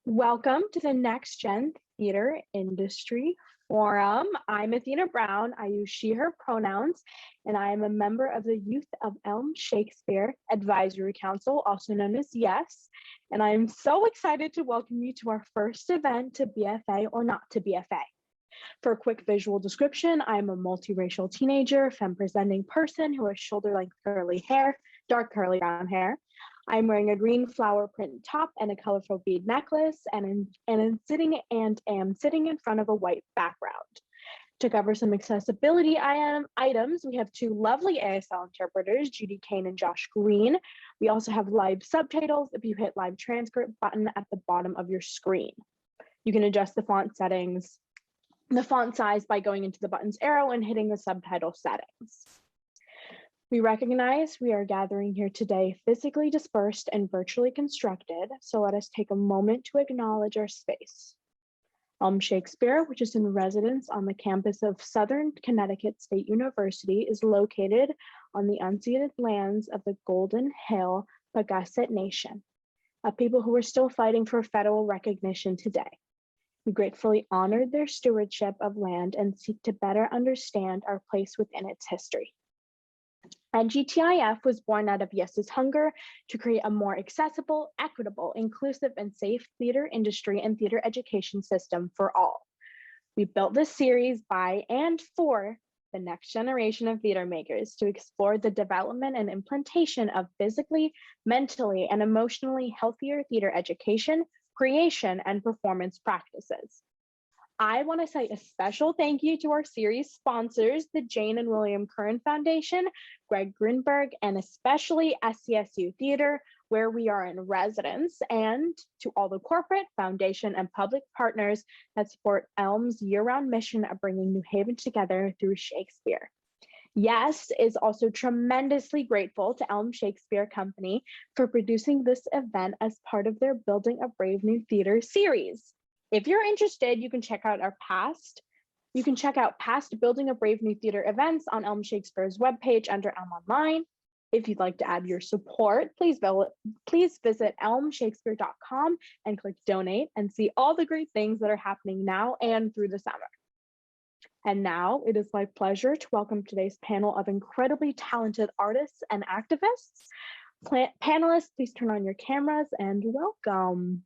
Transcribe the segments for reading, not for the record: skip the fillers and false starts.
Welcome to the Next Gen Theater Industry Forum. I'm Athena Brown. I use she, her pronouns, and I am a member of the Youth of Elm Shakespeare Advisory Council, also known as YES. And I am so excited to welcome you to our first event to BFA or not to BFA. For a quick visual description, I'm a multiracial teenager, femme-presenting person who has shoulder-length curly hair, dark curly brown hair. I'm wearing a green flower print top and a colorful bead necklace, and am sitting in front of a white background. To cover some accessibility items, we have two lovely ASL interpreters, Judy Kane and Josh Green. We also have live subtitles if you hit live transcript button at the bottom of your screen. You can adjust the font settings, the font size by going into the button's arrow and hitting the subtitle settings. We recognize we are gathering here today physically dispersed and virtually constructed, so let us take a moment to acknowledge our space. Elm Shakespeare, which is in residence on the campus of Southern Connecticut State University, is located on the unceded lands of the Golden Hill Pagusset Nation, a people who are still fighting for federal recognition today. We gratefully honor their stewardship of land and seek to better understand our place within its history. NGTIF was born out of YES's hunger to create a more accessible, equitable, inclusive, and safe theater industry and theater education system for all. We built this series by and for the next generation of theater makers to explore the development and implementation of physically, mentally, and emotionally healthier theater education, creation, and performance practices. I want to say a special thank you to our series sponsors, the Jane and William Curran Foundation, Greg Grinberg, and especially SCSU Theater, where we are in residence, and to all the corporate, foundation, and public partners that support Elm's year-round mission of bringing New Haven together through Shakespeare. YES is also tremendously grateful to Elm Shakespeare Company for producing this event as part of their Building a Brave New Theater series. If you're interested, you can check out past Building a Brave New Theater events on Elm Shakespeare's webpage under Elm Online. If you'd like to add your support, please visit elmshakespeare.com and click donate and see all the great things that are happening now and through the summer. And now it is my pleasure to welcome today's panel of incredibly talented artists and activists. Panelists, please turn on your cameras and welcome.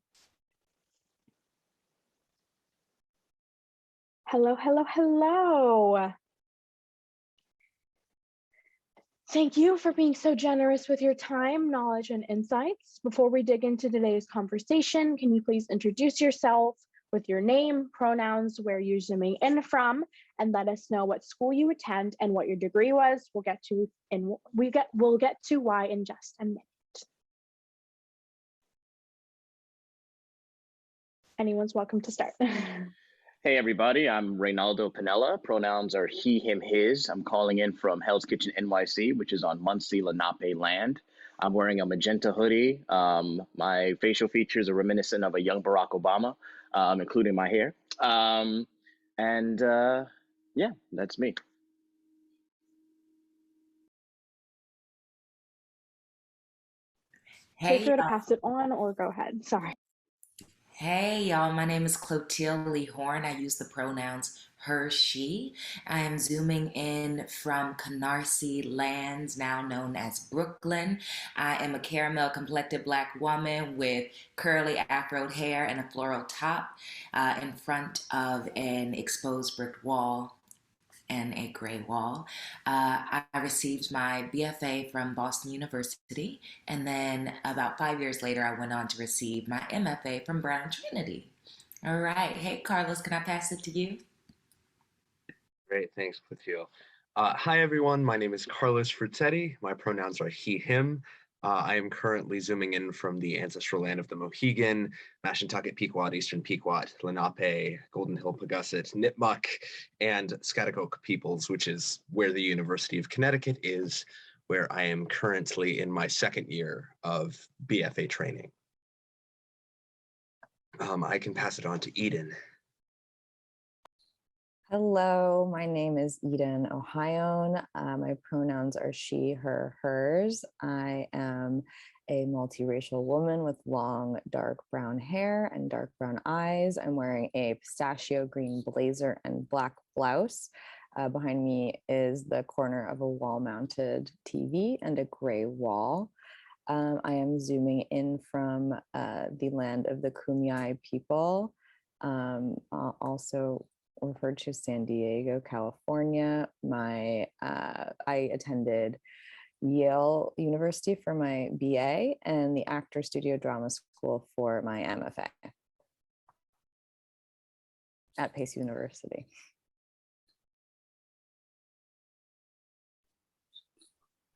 Hello, hello, hello. Thank you for being so generous with your time, knowledge, and insights. Before we dig into today's conversation, can you please introduce yourself with your name, pronouns, where you're zooming in from, and let us know what school you attend and what your degree was. We'll get to why in just a minute. Anyone's welcome to start. Hey everybody, I'm Reynaldo Pinella. Pronouns are he, him, his. I'm calling in from Hell's Kitchen NYC, which is on Muncie Lenape land. I'm wearing a magenta hoodie. My facial features are reminiscent of a young Barack Obama, including my hair. Yeah, that's me. Hey, feel free to pass it on or go ahead. Sorry. Hey y'all, my name is Clotilde Lee Horn. I use the pronouns her, she. I am zooming in from Canarsie lands, now known as Brooklyn. I am a caramel complected Black woman with curly afroed hair and a floral top in front of an exposed brick wall and a gray wall. I received my BFA from Boston University, and then about 5 years later, I went on to receive my MFA from Brown Trinity. All right, hey Carlos, can I pass it to you? Great, thanks, Clotilde. Hi everyone, my name is Carlos Fruzzetti. My pronouns are he, him. I am currently zooming in from the ancestral land of the Mohegan, Mashantucket, Pequot, Eastern Pequot, Lenape, Golden Hill, Pagusset, Nipmuc, and Schaghticoke peoples, which is where the University of Connecticut is, where I am currently in my second year of BFA training. I can pass it on to Eden. Hello, my name is Eden Ohione. My pronouns are she, her, hers. I am a multiracial woman with long, dark brown hair and dark brown eyes. I'm wearing a pistachio green blazer and black blouse. Behind me is the corner of a wall-mounted TV and a gray wall. I am zooming in from the land of the Kumeyaay people, also referred to San Diego, California. I attended Yale University for my BA and the Actor Studio Drama School for my MFA at Pace University.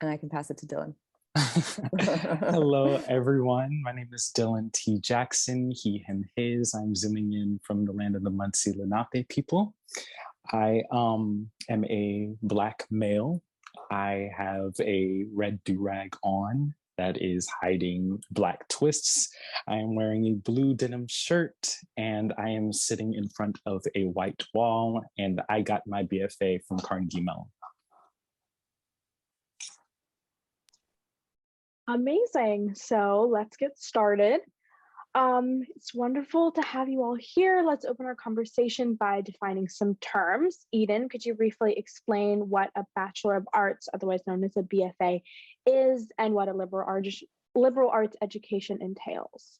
And I can pass it to Dylan. Hello, everyone. My name is Dylan T. Jackson, he, him, his. I'm zooming in from the land of the Munsee Lenape people. I am a Black male. I have a red do-rag on that is hiding Black twists. I am wearing a blue denim shirt and I am sitting in front of a white wall, and I got my BFA from Carnegie Mellon. Amazing. So let's get started. It's wonderful to have you all here. Let's open our conversation by defining some terms. Eden, could you briefly explain what a Bachelor of Arts, otherwise known as a BFA, is and what a liberal arts education entails?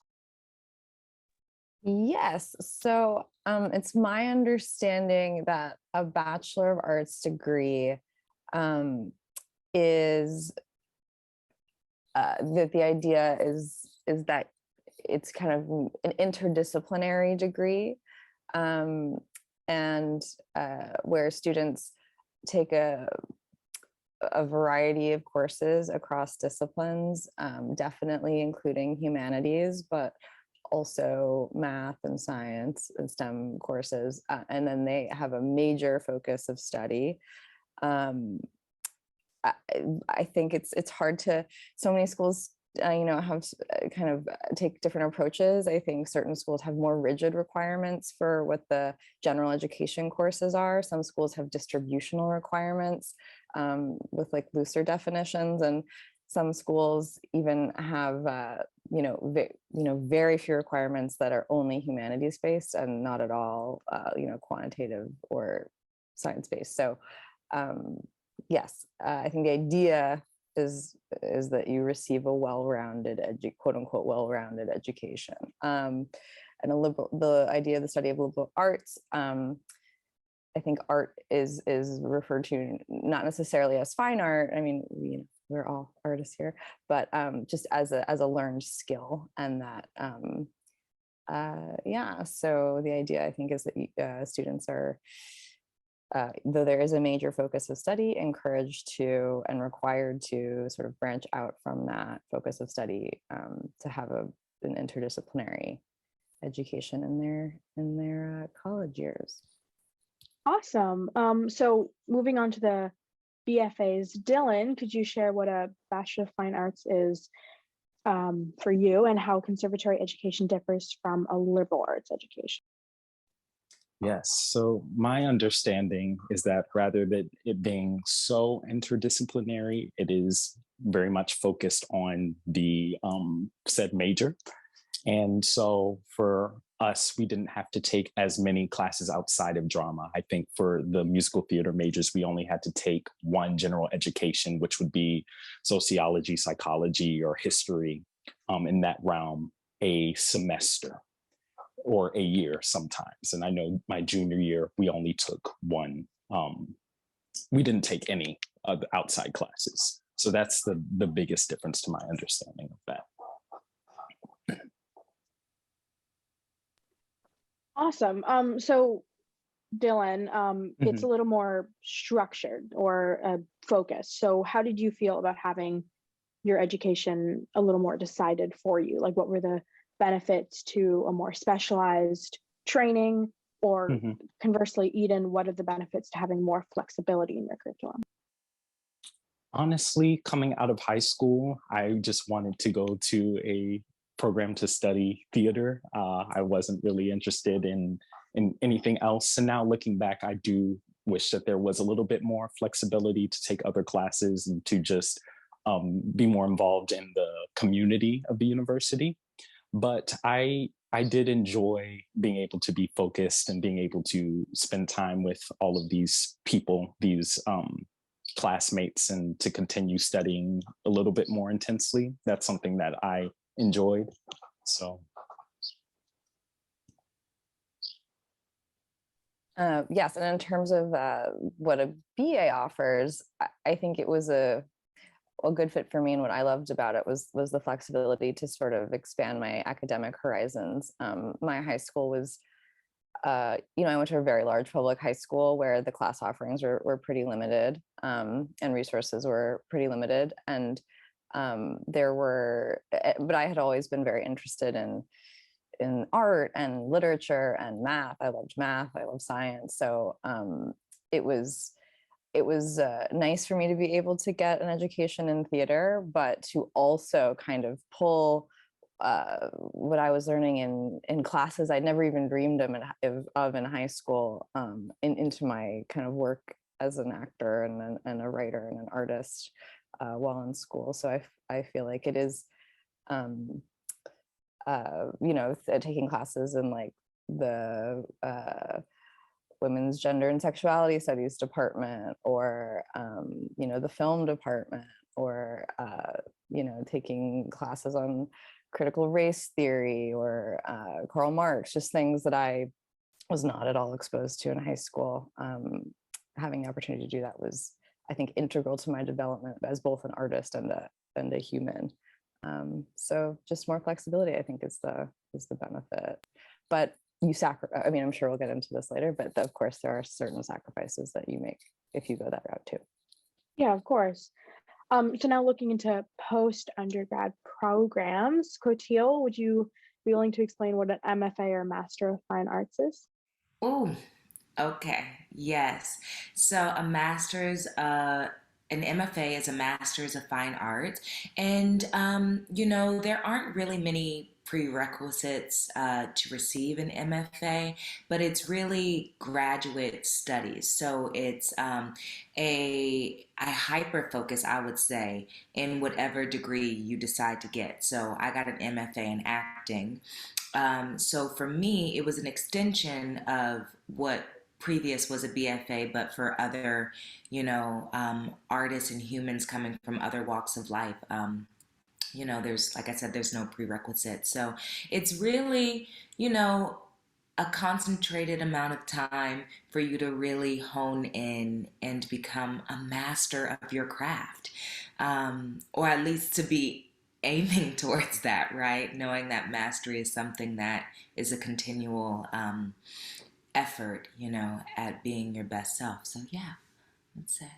Yes, so it's my understanding that a Bachelor of Arts degree is that the idea is that it's kind of an interdisciplinary degree, and where students take a variety of courses across disciplines, definitely including humanities, but also math and science and STEM courses, and then they have a major focus of study. I think it's hard to, so many schools, have kind of take different approaches. I think certain schools have more rigid requirements for what the general education courses are. Some schools have distributional requirements with like looser definitions, and some schools even have very few requirements that are only humanities based and not at all quantitative or science based. So yes, I think the idea is that you receive a well-rounded, quote unquote, well-rounded education. And the idea of the study of liberal arts, I think art is referred to not necessarily as fine art. I mean, we're all artists here, but just as a learned skill, and that so the idea, I think, is that students are, though there is a major focus of study, encouraged to and required to sort of branch out from that focus of study to have an interdisciplinary education in their college years. Awesome. So moving on to the BFAs, Dylan, could you share what a Bachelor of Fine Arts is for you, and how conservatory education differs from a liberal arts education? Yes, so my understanding is that rather than it being so interdisciplinary, it is very much focused on the said major. And so for us, we didn't have to take as many classes outside of drama. I think for the musical theater majors, we only had to take one general education, which would be sociology, psychology, or history in that realm, a semester or a year sometimes. And I know my junior year, we only took one. We didn't take any of the outside classes. So that's the biggest difference to my understanding of that. Awesome. So Dylan, it's a little more structured or focused. So how did you feel about having your education a little more decided for you? Like, what were the benefits to a more specialized training, or conversely, Eden, what are the benefits to having more flexibility in your curriculum? Honestly, coming out of high school, I just wanted to go to a program to study theater. I wasn't really interested in in anything else. And now looking back, I do wish that there was a little bit more flexibility to take other classes and to just be more involved in the community of the university. But I did enjoy being able to be focused and being able to spend time with all of these people, these classmates, and to continue studying a little bit more intensely. That's something that I enjoyed. So. Yes, and in terms of what a BA offers, I think it was a good fit for me, and what I loved about it was the flexibility to sort of expand my academic horizons. My high school was, I went to a very large public high school where the class offerings were pretty limited, and resources were pretty limited, and but I had always been very interested in art and literature and math. I loved math. I love science. So it was nice for me to be able to get an education in theater, but to also kind of pull what I was learning in classes I'd never even dreamed of in high school into my kind of work as an actor and a writer and an artist while in school. So I feel like it is, taking classes in like the women's gender and sexuality studies department, or the film department, or taking classes on critical race theory or Karl Marx, just things that I was not at all exposed to in high school. Having the opportunity to do that was, I think, integral to my development as both an artist and a human. So just more flexibility, I think, is the benefit. But I'm sure we'll get into this later, but of course there are certain sacrifices that you make if you go that route too. Yeah, of course. So now looking into post-undergrad programs, Clotilde, would you be willing to explain what an MFA or Master of Fine Arts is? Oh, okay. Yes. So an MFA is a Master's of Fine Arts. And, there aren't really many prerequisites to receive an MFA, but it's really graduate studies. So it's a hyper focus, I would say, in whatever degree you decide to get. So I got an MFA in acting. So for me, it was an extension of what previous was a BFA, but for other, artists and humans coming from other walks of life. There's, like I said, there's no prerequisite. So it's really, a concentrated amount of time for you to really hone in and become a master of your craft, or at least to be aiming towards that, right? Knowing that mastery is something that is a continual effort, at being your best self. So yeah, let's say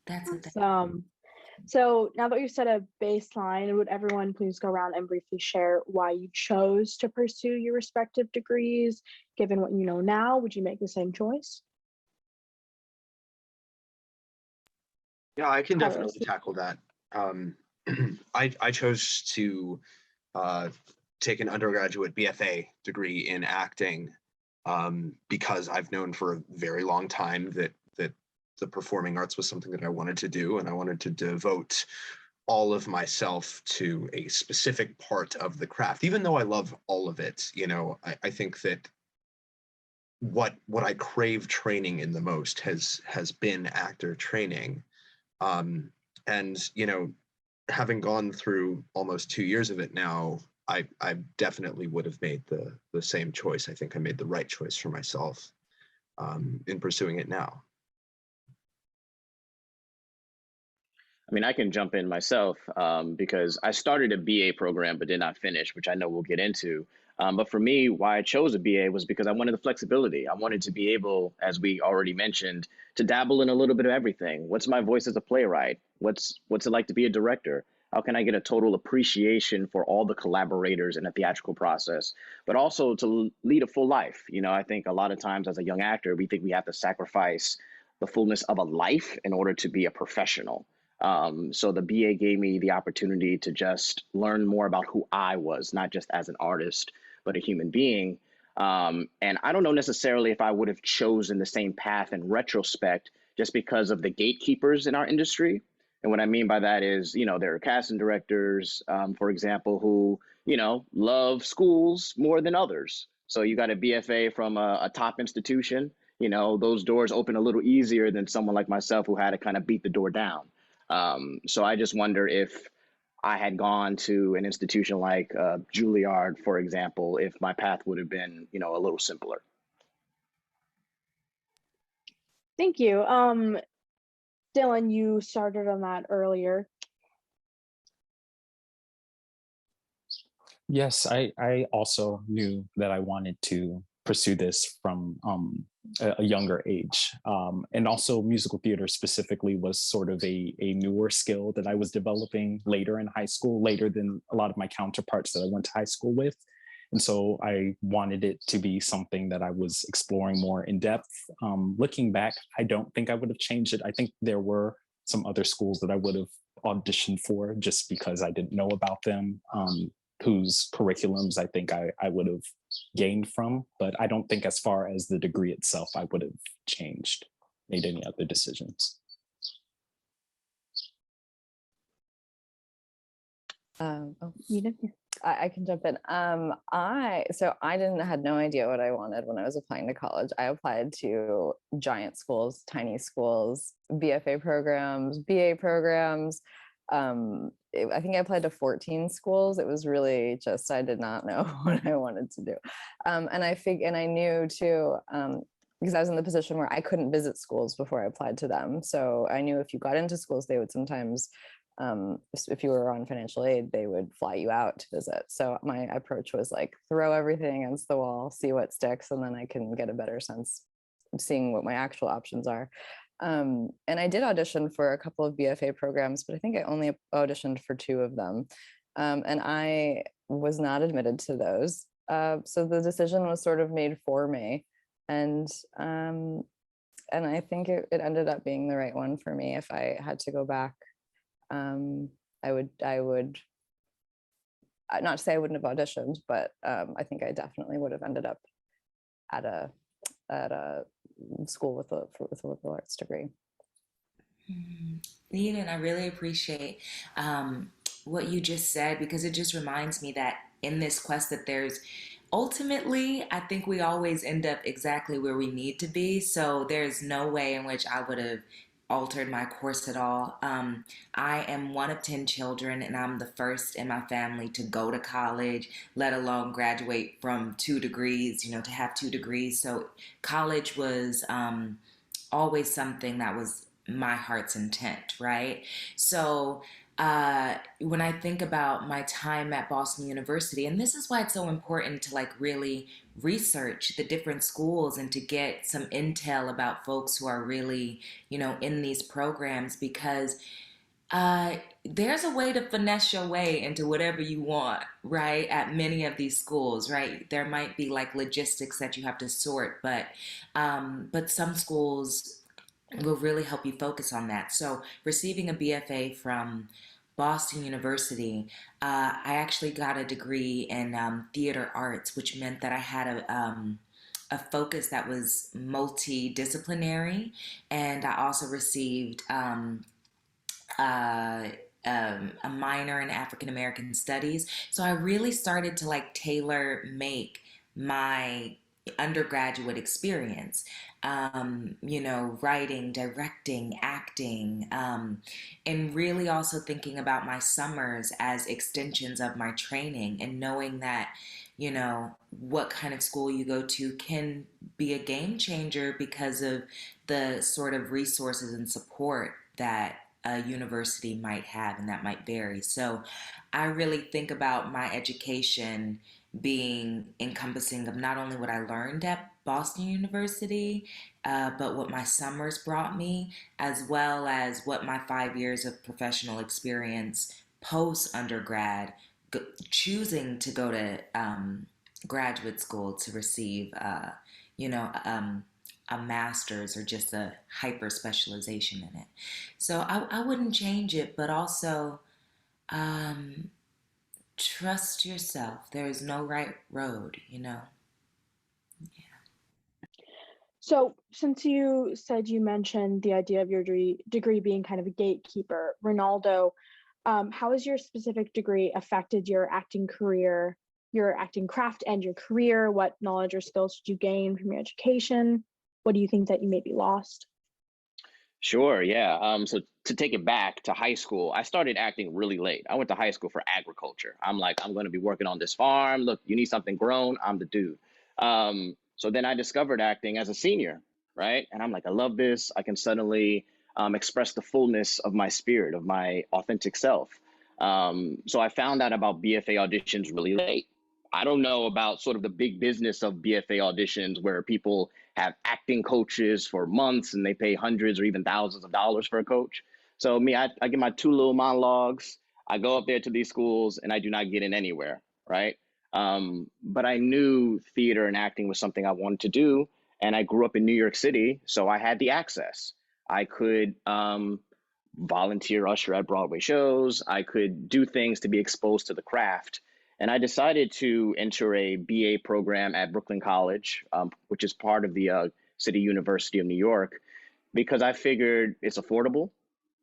that's what that. So now that you've set a baseline, would everyone please go around and briefly share why you chose to pursue your respective degrees? Given what you know now, would you make the same choice? Yeah, I can definitely tackle that. I chose to take an undergraduate BFA degree in acting because I've known for a very long time that the performing arts was something that I wanted to do, and I wanted to devote all of myself to a specific part of the craft. Even though I love all of it, I think that what I crave training in the most has been actor training. And having gone through almost 2 years of it now, I definitely would have made the same choice. I think I made the right choice for myself in pursuing it now. I mean, I can jump in myself because I started a BA program but did not finish, which I know we'll get into. But for me, why I chose a BA was because I wanted the flexibility. I wanted to be able, as we already mentioned, to dabble in a little bit of everything. What's my voice as a playwright? What's it like to be a director? How can I get a total appreciation for all the collaborators in a theatrical process, but also to lead a full life? I think a lot of times as a young actor, we think we have to sacrifice the fullness of a life in order to be a professional. So the BA gave me the opportunity to just learn more about who I was, not just as an artist, but a human being. And I don't know necessarily if I would have chosen the same path in retrospect, just because of the gatekeepers in our industry. And what I mean by that is, there are casting directors, for example, who, love schools more than others. So you got a BFA from a top institution, those doors open a little easier than someone like myself who had to kind of beat the door down. So I just wonder if I had gone to an institution like Juilliard, for example, if my path would have been, a little simpler. Thank you. Dylan, you started on that earlier. Yes, I also knew that I wanted to pursue this from a younger age. And also musical theater specifically was sort of a newer skill that I was developing later in high school, later than a lot of my counterparts that I went to high school with. And so I wanted it to be something that I was exploring more in depth. Looking back, I don't think I would have changed it. I think there were some other schools that I would have auditioned for just because I didn't know about them, whose curriculums I think I would have gained from, but I don't think as far as the degree itself, I would have made any other decisions. I can jump in. I had no idea what I wanted when I was applying to college. I applied to giant schools, tiny schools, BFA programs, BA programs. I think I applied to 14 schools. It was really just, I did not know what I wanted to do. And I knew too, because I was in the position where I couldn't visit schools before I applied to them. So I knew if you got into schools, they would sometimes, if you were on financial aid, they would fly you out to visit. So my approach was like, throw everything against the wall, see what sticks, and then I can get a better sense of seeing what my actual options are. And I did audition for a couple of BFA programs, but I think I only auditioned for 2 of them. And I was not admitted to those. So the decision was sort of made for me. And I think it ended up being the right one for me. If I had to go back, I would not to say I wouldn't have auditioned, but I think I definitely would have ended up at a school with a liberal arts degree. Eden, I really appreciate what you just said, because it just reminds me that in this quest that there's ultimately, I think we always end up exactly where we need to be. So there's no way in which I would have altered my course at all. I am one of 10 children, and I'm the first in my family to go to college, let alone graduate from 2 degrees, to have 2 degrees. So college was always something that was my heart's intent, right? So when I think about my time at Boston University, and this is why it's so important to really research the different schools and to get some intel about folks who are really, in these programs, because there's a way to finesse your way into whatever you want, right? At many of these schools, right? There might be logistics that you have to sort, but some schools will really help you focus on that. So receiving a BFA from Boston University, I actually got a degree in theater arts, which meant that I had a focus that was multidisciplinary, and I also received a minor in African American Studies. So I really started to tailor make my undergraduate experience, writing, directing, acting, and really also thinking about my summers as extensions of my training, and knowing that, what kind of school you go to can be a game changer because of the sort of resources and support that a university might have, and that might vary. So I really think about my education being encompassing of not only what I learned at Boston University, but what my summers brought me, as well as what my 5 years of professional experience post undergrad, choosing to go to graduate school to receive, a master's or just a hyper specialization in it. So I wouldn't change it, but also trust yourself. There is no right road, So since you said you mentioned the idea of your degree being kind of a gatekeeper, Ronaldo, how has your specific degree affected your acting career, your acting craft and your career? What knowledge or skills did you gain from your education? What do you think that you maybe lost? Sure, yeah. So to take it back to high school, I started acting really late. I went to high school for agriculture. I'm like, I'm going to be working on this farm. Look, you need something grown. I'm the dude. So then I discovered acting as a senior, right? And I'm like, I love this. I can suddenly express the fullness of my spirit, of my authentic self. So I found out about BFA auditions really late. I don't know about sort of the big business of BFA auditions where people have acting coaches for months and they pay hundreds or even thousands of dollars for a coach. So I get my two little monologues. I go up there to these schools and I do not get in anywhere, right? But I knew theater and acting was something I wanted to do. And I grew up in New York City, so I had the access. I could volunteer usher at Broadway shows. I could do things to be exposed to the craft. And I decided to enter a BA program at Brooklyn College, which is part of the City University of New York, because I figured it's affordable,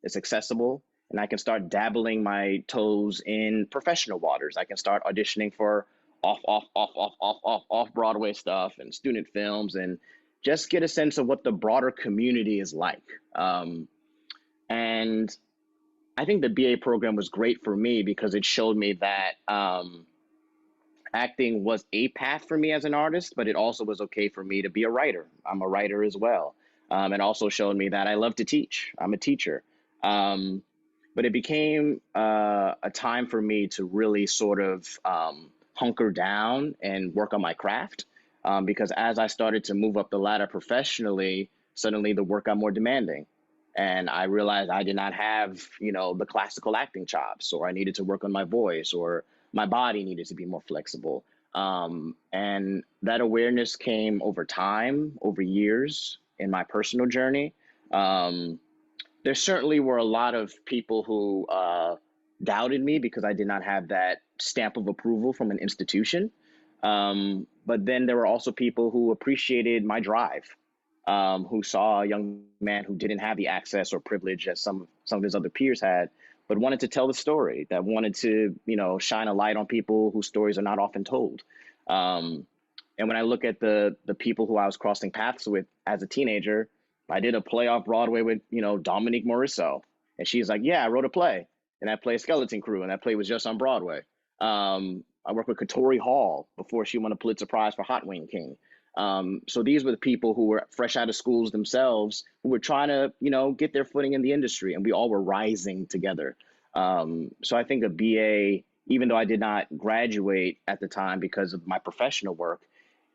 it's accessible, and I can start dabbling my toes in professional waters. I can start auditioning for off Broadway stuff and student films and just get a sense of what the broader community is like. And I think the BA program was great for me because it showed me that acting was a path for me as an artist, but it also was okay for me to be a writer. I'm a writer as well. It also showed me that I love to teach. I'm a teacher. But it became a time for me to really sort of hunker down and work on my craft. Because as I started to move up the ladder professionally, suddenly the work got more demanding. And I realized I did not have, the classical acting chops, or I needed to work on my voice, or my body needed to be more flexible. And that awareness came over time, over years in my personal journey. There certainly were a lot of people who doubted me because I did not have that stamp of approval from an institution. But then there were also people who appreciated my drive. Who saw a young man who didn't have the access or privilege as some of his other peers had, but wanted to tell the story, that wanted to, shine a light on people whose stories are not often told. And when I look at the people who I was crossing paths with as a teenager, I did a play off Broadway with, Dominique Morisseau. And she's like, yeah, I wrote a play. And I played Skeleton Crew, and that play was just on Broadway. I worked with Katori Hall before she won a Pulitzer Prize for Hot Wing King. So these were the people who were fresh out of schools themselves, who were trying to, get their footing in the industry, and we all were rising together. So I think a BA, even though I did not graduate at the time because of my professional work,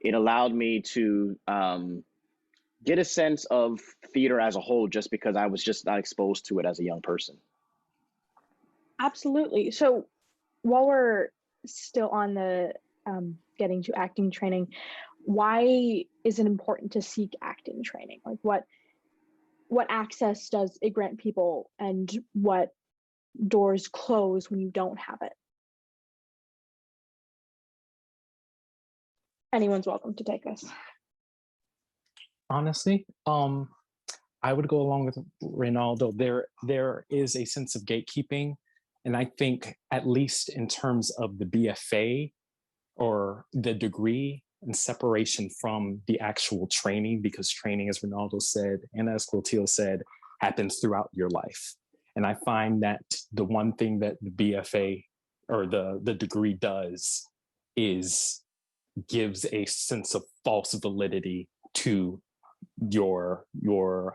it allowed me to get a sense of theater as a whole, just because I was just not exposed to it as a young person. Absolutely. So while we're still on the getting to acting training, why is it important to seek acting training? Like what access does it grant people, and what doors close when you don't have it? Anyone's welcome to take this. Honestly, I would go along with Reynaldo. There is a sense of gatekeeping, and I think at least in terms of the BFA or the degree, and separation from the actual training, because training, as Ronaldo said, and as Clotilde said, happens throughout your life. And I find that the one thing that the BFA or the degree does is gives a sense of false validity to your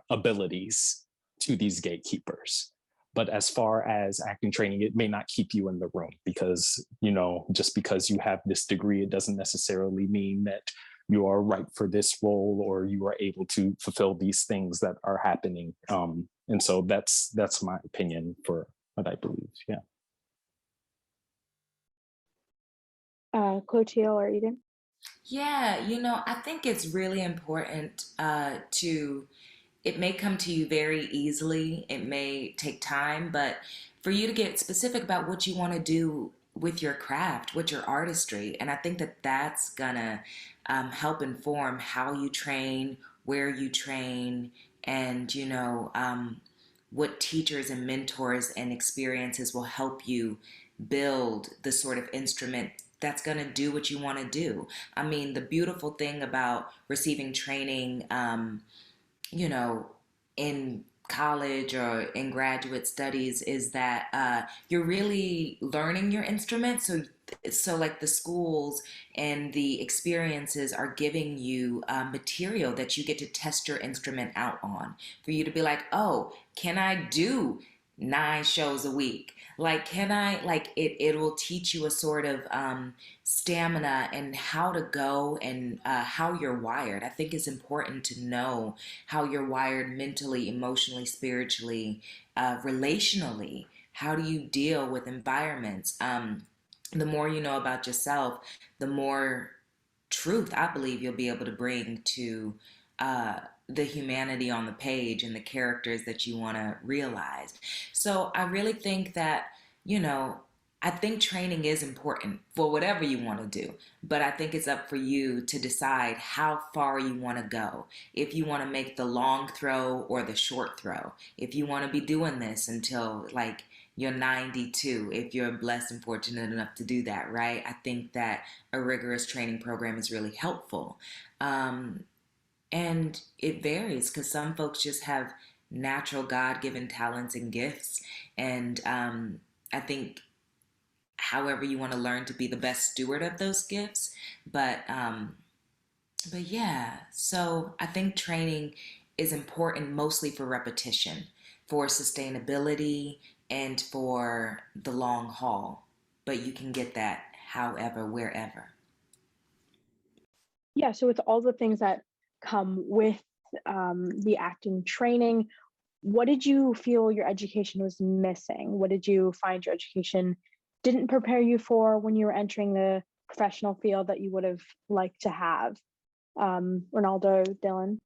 abilities to these gatekeepers. But as far as acting training, it may not keep you in the room because, just because you have this degree, it doesn't necessarily mean that you are right for this role or you are able to fulfill these things that are happening. And so that's my opinion for what I believe. Yeah. Clotilde or Eden? Yeah, I think it's really important it may come to you very easily. It may take time, but for you to get specific about what you want to do with your craft, with your artistry. And I think that that's gonna help inform how you train, where you train, and, you know, what teachers and mentors and experiences will help you build the sort of instrument that's going to do what you want to do. I mean, the beautiful thing about receiving training, you know, in college or in graduate studies is that you're really learning your instrument. So like the schools and the experiences are giving you material that you get to test your instrument out on, for you to be like, oh, can I do 9 shows a week? Like, can I, like, it will teach you a sort of stamina and how to go and how you're wired. I think it's important to know how you're wired mentally, emotionally, spiritually, relationally. How do you deal with environments? The more you know about yourself, the more truth I believe you'll be able to bring to the humanity on the page and the characters that you want to realize. So I really think that, you know, I think training is important for whatever you want to do, but I think it's up for you to decide how far you want to go. If you want to make the long throw or the short throw, if you want to be doing this until like you're 92, if you're blessed and fortunate enough to do that, right? I think that a rigorous training program is really helpful. And it varies because some folks just have natural God-given talents and gifts. And I think however you want to learn to be the best steward of those gifts. But yeah, so I think training is important mostly for repetition, for sustainability, and for the long haul. But you can get that however, wherever. Yeah, so with all the things that come with the acting training, what did you feel your education was missing? What did you find your education didn't prepare you for when you were entering the professional field that you would have liked to have? Ronaldo, Dylan?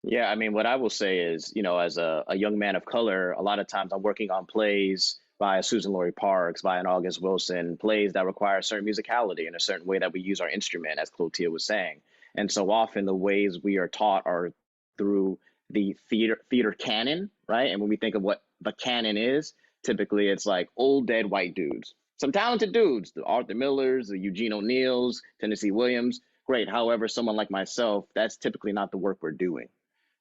Yeah, I mean, what I will say is, you know, as a young man of color, a lot of times I'm working on plays by a Susan Laurie Parks, by an August Wilson, plays that require a certain musicality and a certain way that we use our instrument, as Clotilde was saying. And so often the ways we are taught are through the theater canon, right? And when we think of what the canon is, typically it's like old dead white dudes, some talented dudes, the Arthur Millers, the Eugene O'Neills, Tennessee Williams, great. However, someone like myself, that's typically not the work we're doing.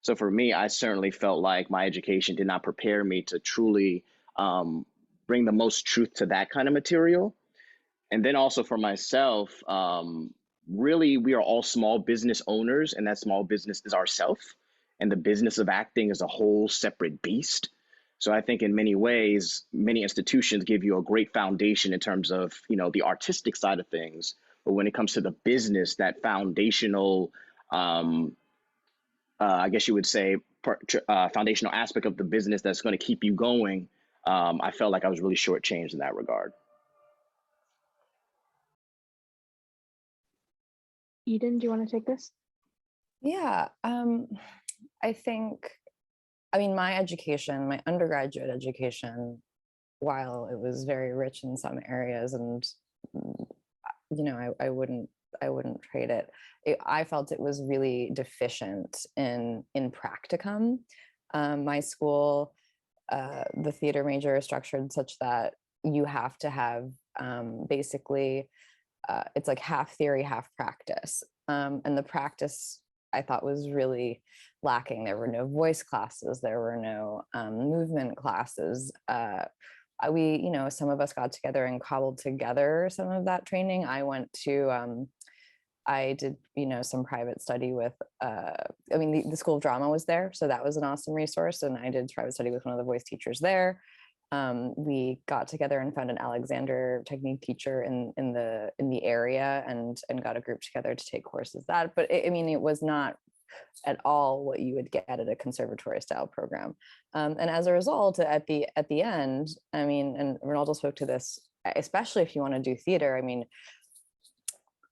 So for me, I certainly felt like my education did not prepare me to truly bring the most truth to that kind of material. And then also for myself, really, we are all small business owners, and that small business is ourself. And the business of acting is a whole separate beast. So I think in many ways, many institutions give you a great foundation in terms of, you know, the artistic side of things. But when it comes to the business, that foundational, I guess you would say, foundational aspect of the business that's going to keep you going, I felt like I was really shortchanged in that regard. Eden, do you want to take this? Yeah, I think, I mean, my education, my undergraduate education, while it was very rich in some areas, and you know, I wouldn't trade it. I felt it was really deficient in practicum. My school, the theater major is structured such that you have to have basically it's like half theory, half practice. And the practice I thought was really lacking. There were no voice classes, there were no movement classes. We, you know, some of us got together and cobbled together some of that training. I went to, I did, you know, some private study with, I mean, the School of Drama was there, so that was an awesome resource. And I did private study with one of the voice teachers there. We got together and found an Alexander technique teacher in the area and got a group together to take courses that. But I mean, it was not at all what you would get at a conservatory style program. And as a result, at the end, I mean, and Ronaldo spoke to this, especially if you want to do theater, I mean,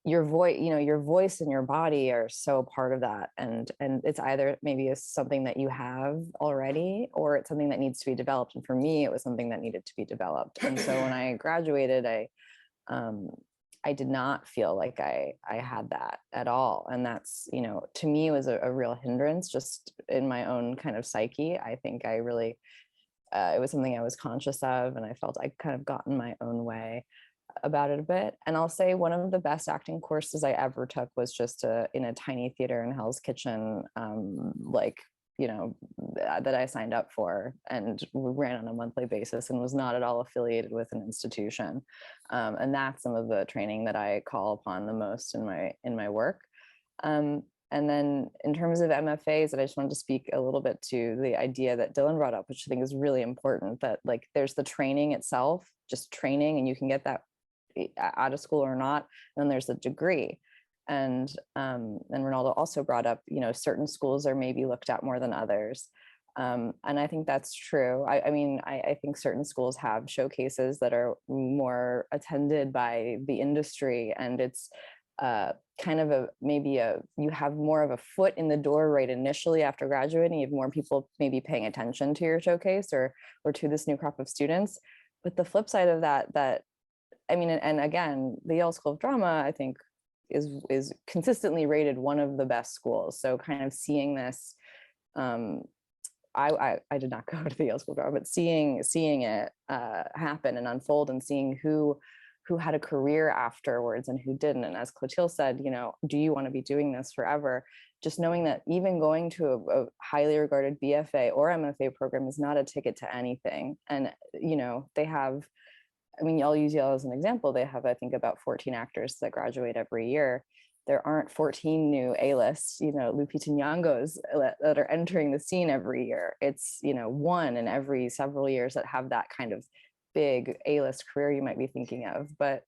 your voice, you know, your voice and your body are so part of that. And it's either maybe is something that you have already, or it's something that needs to be developed. And for me, it was something that needed to be developed. And so when I graduated, I did not feel like I had that at all. And that's, you know, to me, it was a real hindrance just in my own kind of psyche. I think I really, it was something I was conscious of, and I felt I kind of got in my own way about it a bit. And I'll say one of the best acting courses I ever took was just in a tiny theater in Hell's Kitchen, like, you know, that I signed up for and ran on a monthly basis and was not at all affiliated with an institution. And that's some of the training that I call upon the most in my work. And then in terms of MFAs, and I just wanted to speak a little bit to the idea that Dylan brought up, which I think is really important, that like there's the training itself, just training, and you can get that out of school or not. And then there's the degree. And Ronaldo also brought up, you know, certain schools are maybe looked at more than others. And I think that's true. I mean, I think certain schools have showcases that are more attended by the industry, and it's kind of you have more of a foot in the door right initially after graduating. You have more people maybe paying attention to your showcase or to this new crop of students. But the flip side of that I mean, and again, the Yale School of Drama, I think, is consistently rated one of the best schools. So kind of seeing this, I did not go to the Yale School of Drama, but seeing it happen and unfold, and seeing who had a career afterwards and who didn't. And as Clotilde said, you know, do you want to be doing this forever? Just knowing that even going to a highly regarded BFA or MFA program is not a ticket to anything. And, you know, they have, I mean, I'll use Yale as an example. They have, I think, about 14 actors that graduate every year. There aren't 14 new A-list, you know, Lupita Nyong'os that are entering the scene every year. It's, you know, one in every several years that have that kind of big A-list career you might be thinking of. But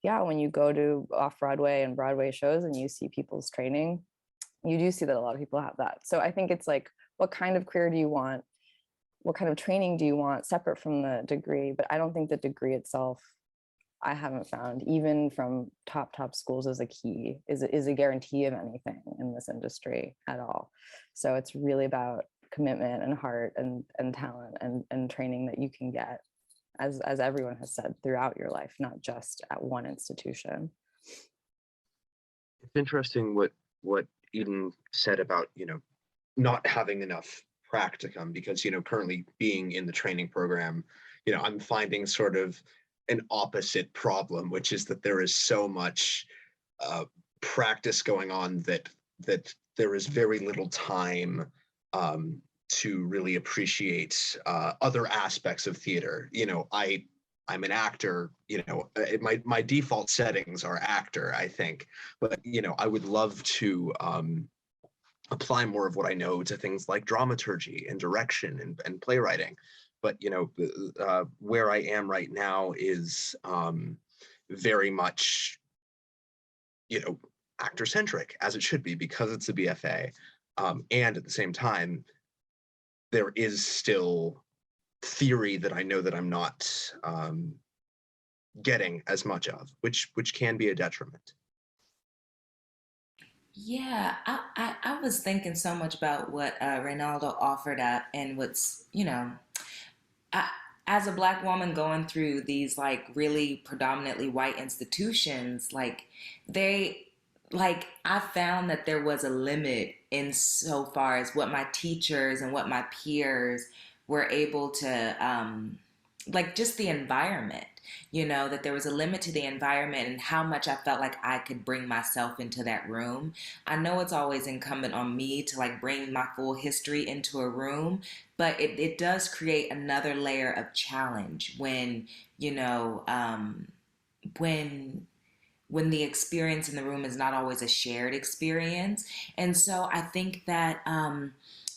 yeah, when you go to off-Broadway and Broadway shows and you see people's training, you do see that a lot of people have that. So I think it's like, what kind of career do you want? What kind of training do you want separate from the degree? But I don't think the degree itself, I haven't found, even from top schools, is a guarantee of anything in this industry at all. So it's really about commitment and heart and talent and training that you can get, as everyone has said, throughout your life, not just at one institution. It's interesting what Eden said about, you know, not having enough practicum, because, you know, currently being in the training program, you know, I'm finding sort of an opposite problem, which is that there is so much practice going on that there is very little time to really appreciate other aspects of theater. You know, I'm an actor, you know, my default settings are actor, I think, but, you know, I would love to apply more of what I know to things like dramaturgy and direction and playwriting. But, you know, where I am right now is very much, you know, actor centric, as it should be, because it's a BFA. And at the same time, there is still theory that I know that I'm not getting as much of, which can be a detriment. Yeah, I was thinking so much about what Reynaldo offered up, and what's, you know, as a Black woman going through these like really predominantly white institutions, like I found that there was a limit in so far as what my teachers and what my peers were able to, like just the environment, you know, that there was a limit to the environment and how much I felt like I could bring myself into that room. I know it's always incumbent on me to like bring my full history into a room, but it does create another layer of challenge when, you know, when the experience in the room is not always a shared experience. And so I think that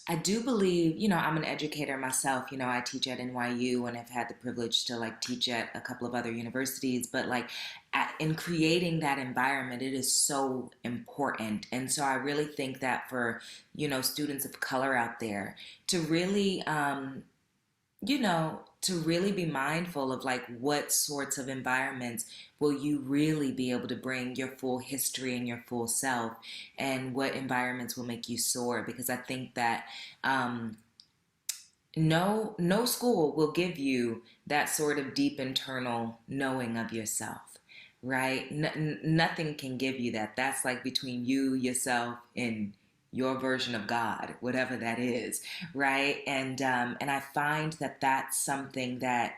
I do believe, you know, I'm an educator myself. You know, I teach at NYU and have had the privilege to like teach at a couple of other universities, but like in creating that environment, it is so important. And so I really think that for, you know, students of color out there to really, you know, to really be mindful of like what sorts of environments will you really be able to bring your full history and your full self, and what environments will make you soar. Because I think that no school will give you that sort of deep internal knowing of yourself. right? Nothing can give you that. That's like between you, yourself, and your version of God, whatever that is, right? And I find that that's something that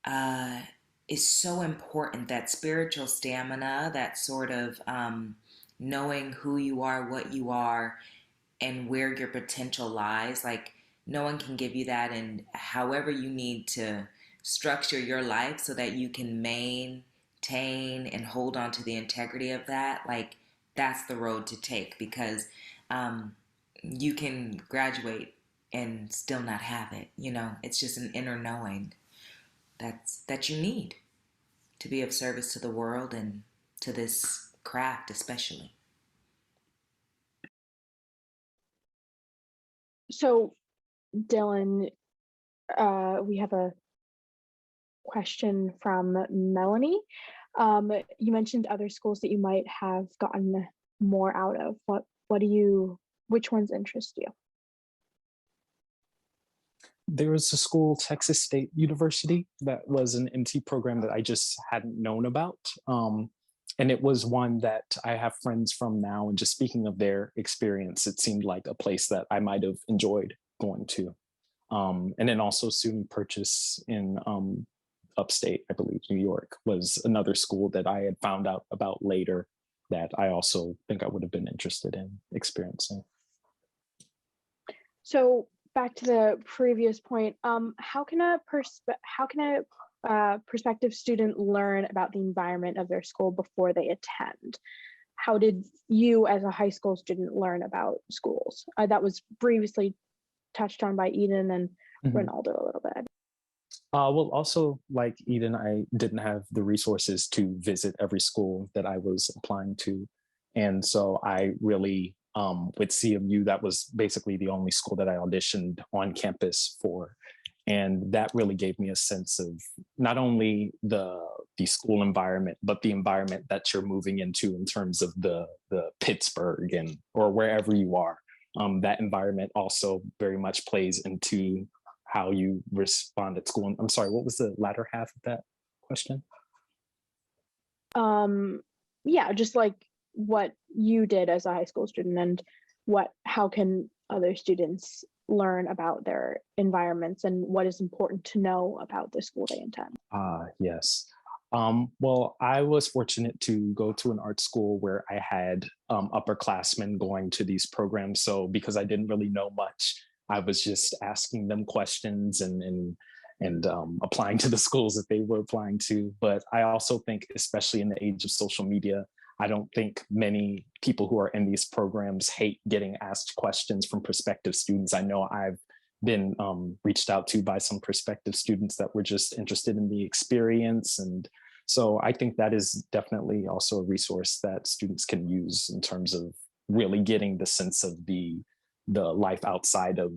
uh, is so important. That spiritual stamina, that sort of knowing who you are, what you are, and where your potential lies. Like no one can give you that, and however you need to structure your life so that you can maintain and hold on to the integrity of that, like that's the road to take, because um, you can graduate and still not have it. It's just an inner knowing that you need to be of service to the world and to this craft especially. So, Dylan, we have a question from Melanie. You mentioned other schools that you might have gotten more out of. Which ones interest you? There was a school, Texas State University, that was an MT program that I just hadn't known about. And it was one that I have friends from now. And just speaking of their experience, it seemed like a place that I might have enjoyed going to. And then also Student Purchase in upstate, I believe, New York, was another school that I had found out about later that I also think I would have been interested in experiencing. So back to the previous point, how can a prospective student learn about the environment of their school before they attend? How did you, as a high school student, learn about schools? That was previously touched on by Eden and Ronaldo a little bit. Well, also like Eden, I didn't have the resources to visit every school that I was applying to. And so I really, with CMU, that was basically the only school that I auditioned on campus for. And that really gave me a sense of not only the school environment, but the environment that you're moving into in terms of the Pittsburgh or wherever you are. That environment also very much plays into how you respond at school. I'm sorry, what was the latter half of that question? Yeah, just like what you did as a high school student and how can other students learn about their environments and what is important to know about the school they attend? Yes. Well, I was fortunate to go to an art school where I had upperclassmen going to these programs. So because I didn't really know much, I was just asking them questions and applying to the schools that they were applying to. But I also think, especially in the age of social media, I don't think many people who are in these programs hate getting asked questions from prospective students. I know I've been reached out to by some prospective students that were just interested in the experience. And so I think that is definitely also a resource that students can use in terms of really getting the sense of the life outside of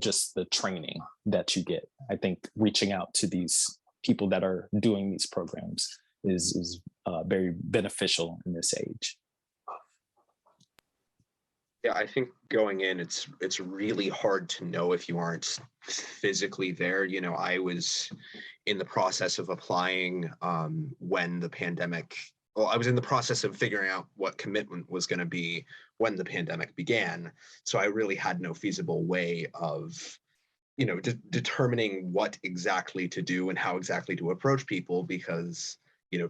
just the training that you get. I think reaching out to these people that are doing these programs is very beneficial in this age. Yeah, I think going in, it's really hard to know if you aren't physically there. I was in the process of applying when the pandemic. Well, I was in the process of figuring out what commitment was going to be when the pandemic began. So I really had no feasible way of, determining what exactly to do and how exactly to approach people because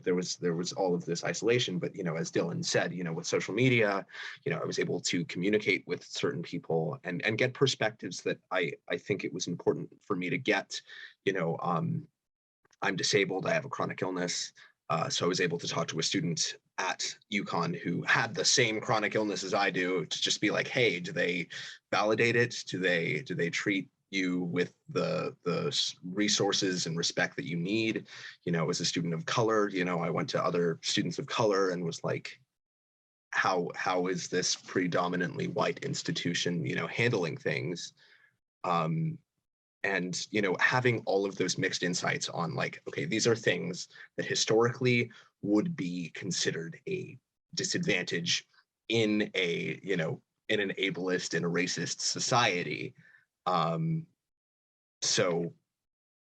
there was all of this isolation. But as Dylan said, with social media, I was able to communicate with certain people and get perspectives that I think it was important for me to get. I'm disabled, I have a chronic illness, so I was able to talk to a student at UConn who had the same chronic illness as I do to just be like, hey, do they validate it? Do they treat you with the resources and respect that you need? As a student of color, I went to other students of color and was like, how is this predominantly white institution, handling things? And having all of those mixed insights on like, okay, these are things that historically would be considered a disadvantage in a in an ableist and a racist society. So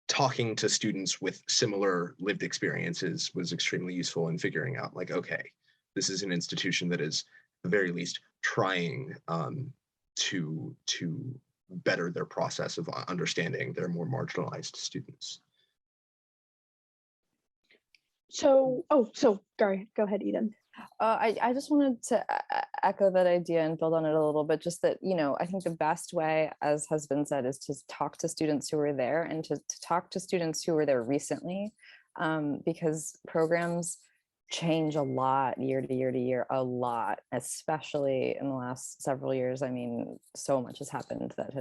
talking to students with similar lived experiences was extremely useful in figuring out, like, okay, this is an institution that is at the very least trying to better their process of understanding their more marginalized students. So, go ahead, Eden. I just wanted to echo that idea and build on it a little bit, just that, you know, I think the best way, as has been said, is to talk to students who are there and to talk to students who were there recently, because programs change a lot year to year to year, a lot, especially in the last several years. I mean, so much has happened that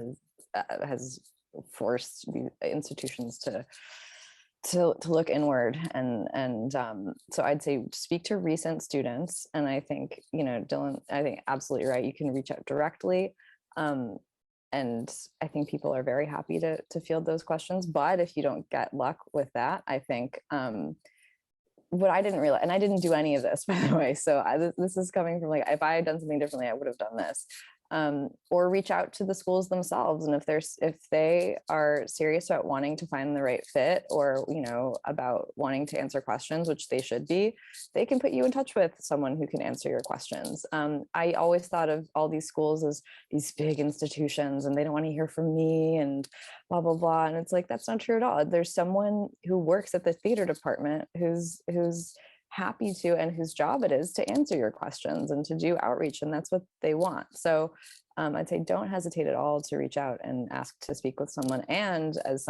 has forced the institutions to look inward, and so I'd say speak to recent students. And I think, you know, Dylan, I think absolutely right, you can reach out directly, and I think people are very happy to field those questions. But if you don't get luck with that, I think what I didn't realize, and I didn't do any of this, by the way, so this is coming from, like, if I had done something differently, I would have done this. Or reach out to the schools themselves, and if they are serious about wanting to find the right fit, or, you know, about wanting to answer questions, which they should be, they can put you in touch with someone who can answer your questions. I always thought of all these schools as these big institutions and they don't want to hear from me and blah blah blah, and it's like, that's not true at all. There's someone who works at the theater department who's happy to, and whose job it is to answer your questions and to do outreach, and that's what they want. So I'd say don't hesitate at all to reach out and ask to speak with someone. And as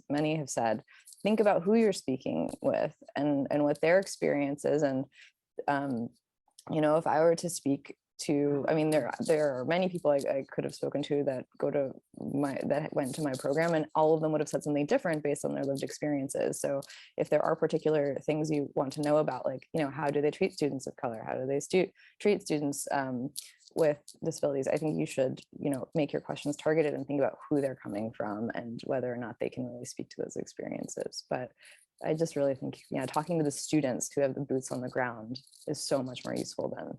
many have said, think about who you're speaking with and what their experience is. And you know, if I were to speak to, I mean, there are many people I could have spoken to that went to my program, and all of them would have said something different based on their lived experiences. So if there are particular things you want to know about, like, you know, how do they treat students of color? How do they treat students with disabilities? I think you should, you know, make your questions targeted and think about who they're coming from and whether or not they can really speak to those experiences. But I just really think, yeah, talking to the students who have the boots on the ground is so much more useful than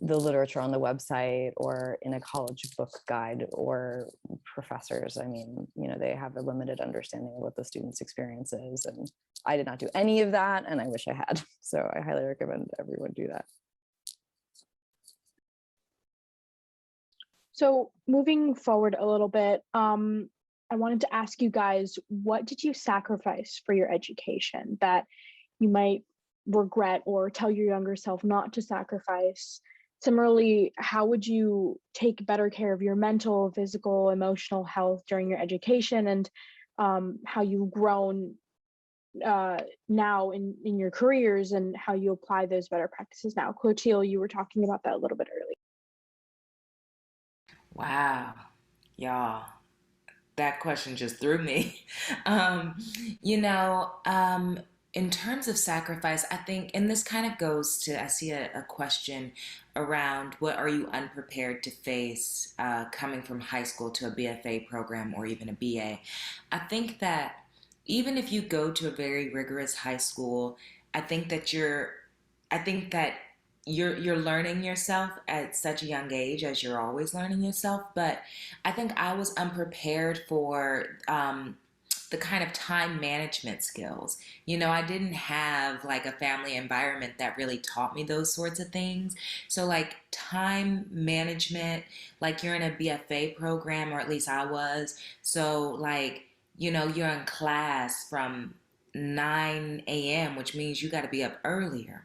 the literature on the website or in a college book guide or professors. I mean, you know, they have a limited understanding of what the student's experience is. And I did not do any of that, and I wish I had. So I highly recommend everyone do that. So moving forward a little bit, I wanted to ask you guys, what did you sacrifice for your education that you might regret or tell your younger self not to sacrifice? Similarly, how would you take better care of your mental, physical, emotional health during your education, and how you've grown now in your careers, and how you apply those better practices now? Clotilde, you were talking about that a little bit earlier. Wow, y'all, that question just threw me. You know, in terms of sacrifice, I think, and this kind of goes to, I see a question around what are you unprepared to face coming from high school to a BFA program or even a BA. I think that even if you go to a very rigorous high school, I think that you're learning yourself at such a young age, as you're always learning yourself. But I think I was unprepared for the kind of time management skills. You know, I didn't have like a family environment that really taught me those sorts of things. So like time management, like you're in a BFA program, or at least I was. So like, you know, you're in class from 9 a.m., which means you got to be up earlier.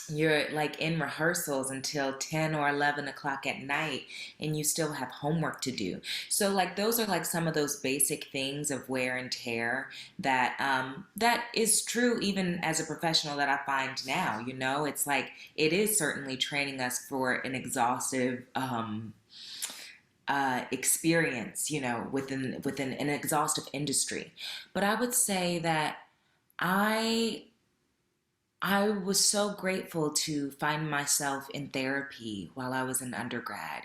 You're like in rehearsals until 10 or 11 o'clock at night, and you still have homework to do. So like those are like some of those basic things of wear and tear that that is true even as a professional that I find now. You know, it's like it is certainly training us for an exhaustive experience, you know, within an exhaustive industry. But I would say that I was so grateful to find myself in therapy while I was an undergrad,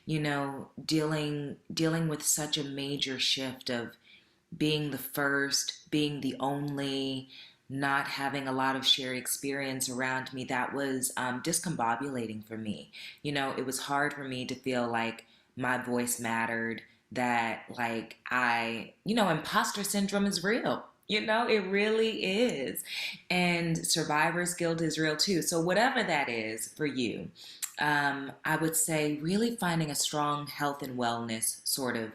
you know, dealing with such a major shift of being the first, being the only, not having a lot of shared experience around me. That was discombobulating for me. You know, it was hard for me to feel like my voice mattered, that like imposter syndrome is real. It really is. And survivor's guilt is real too. So whatever that is for you, I would say really finding a strong health and wellness sort of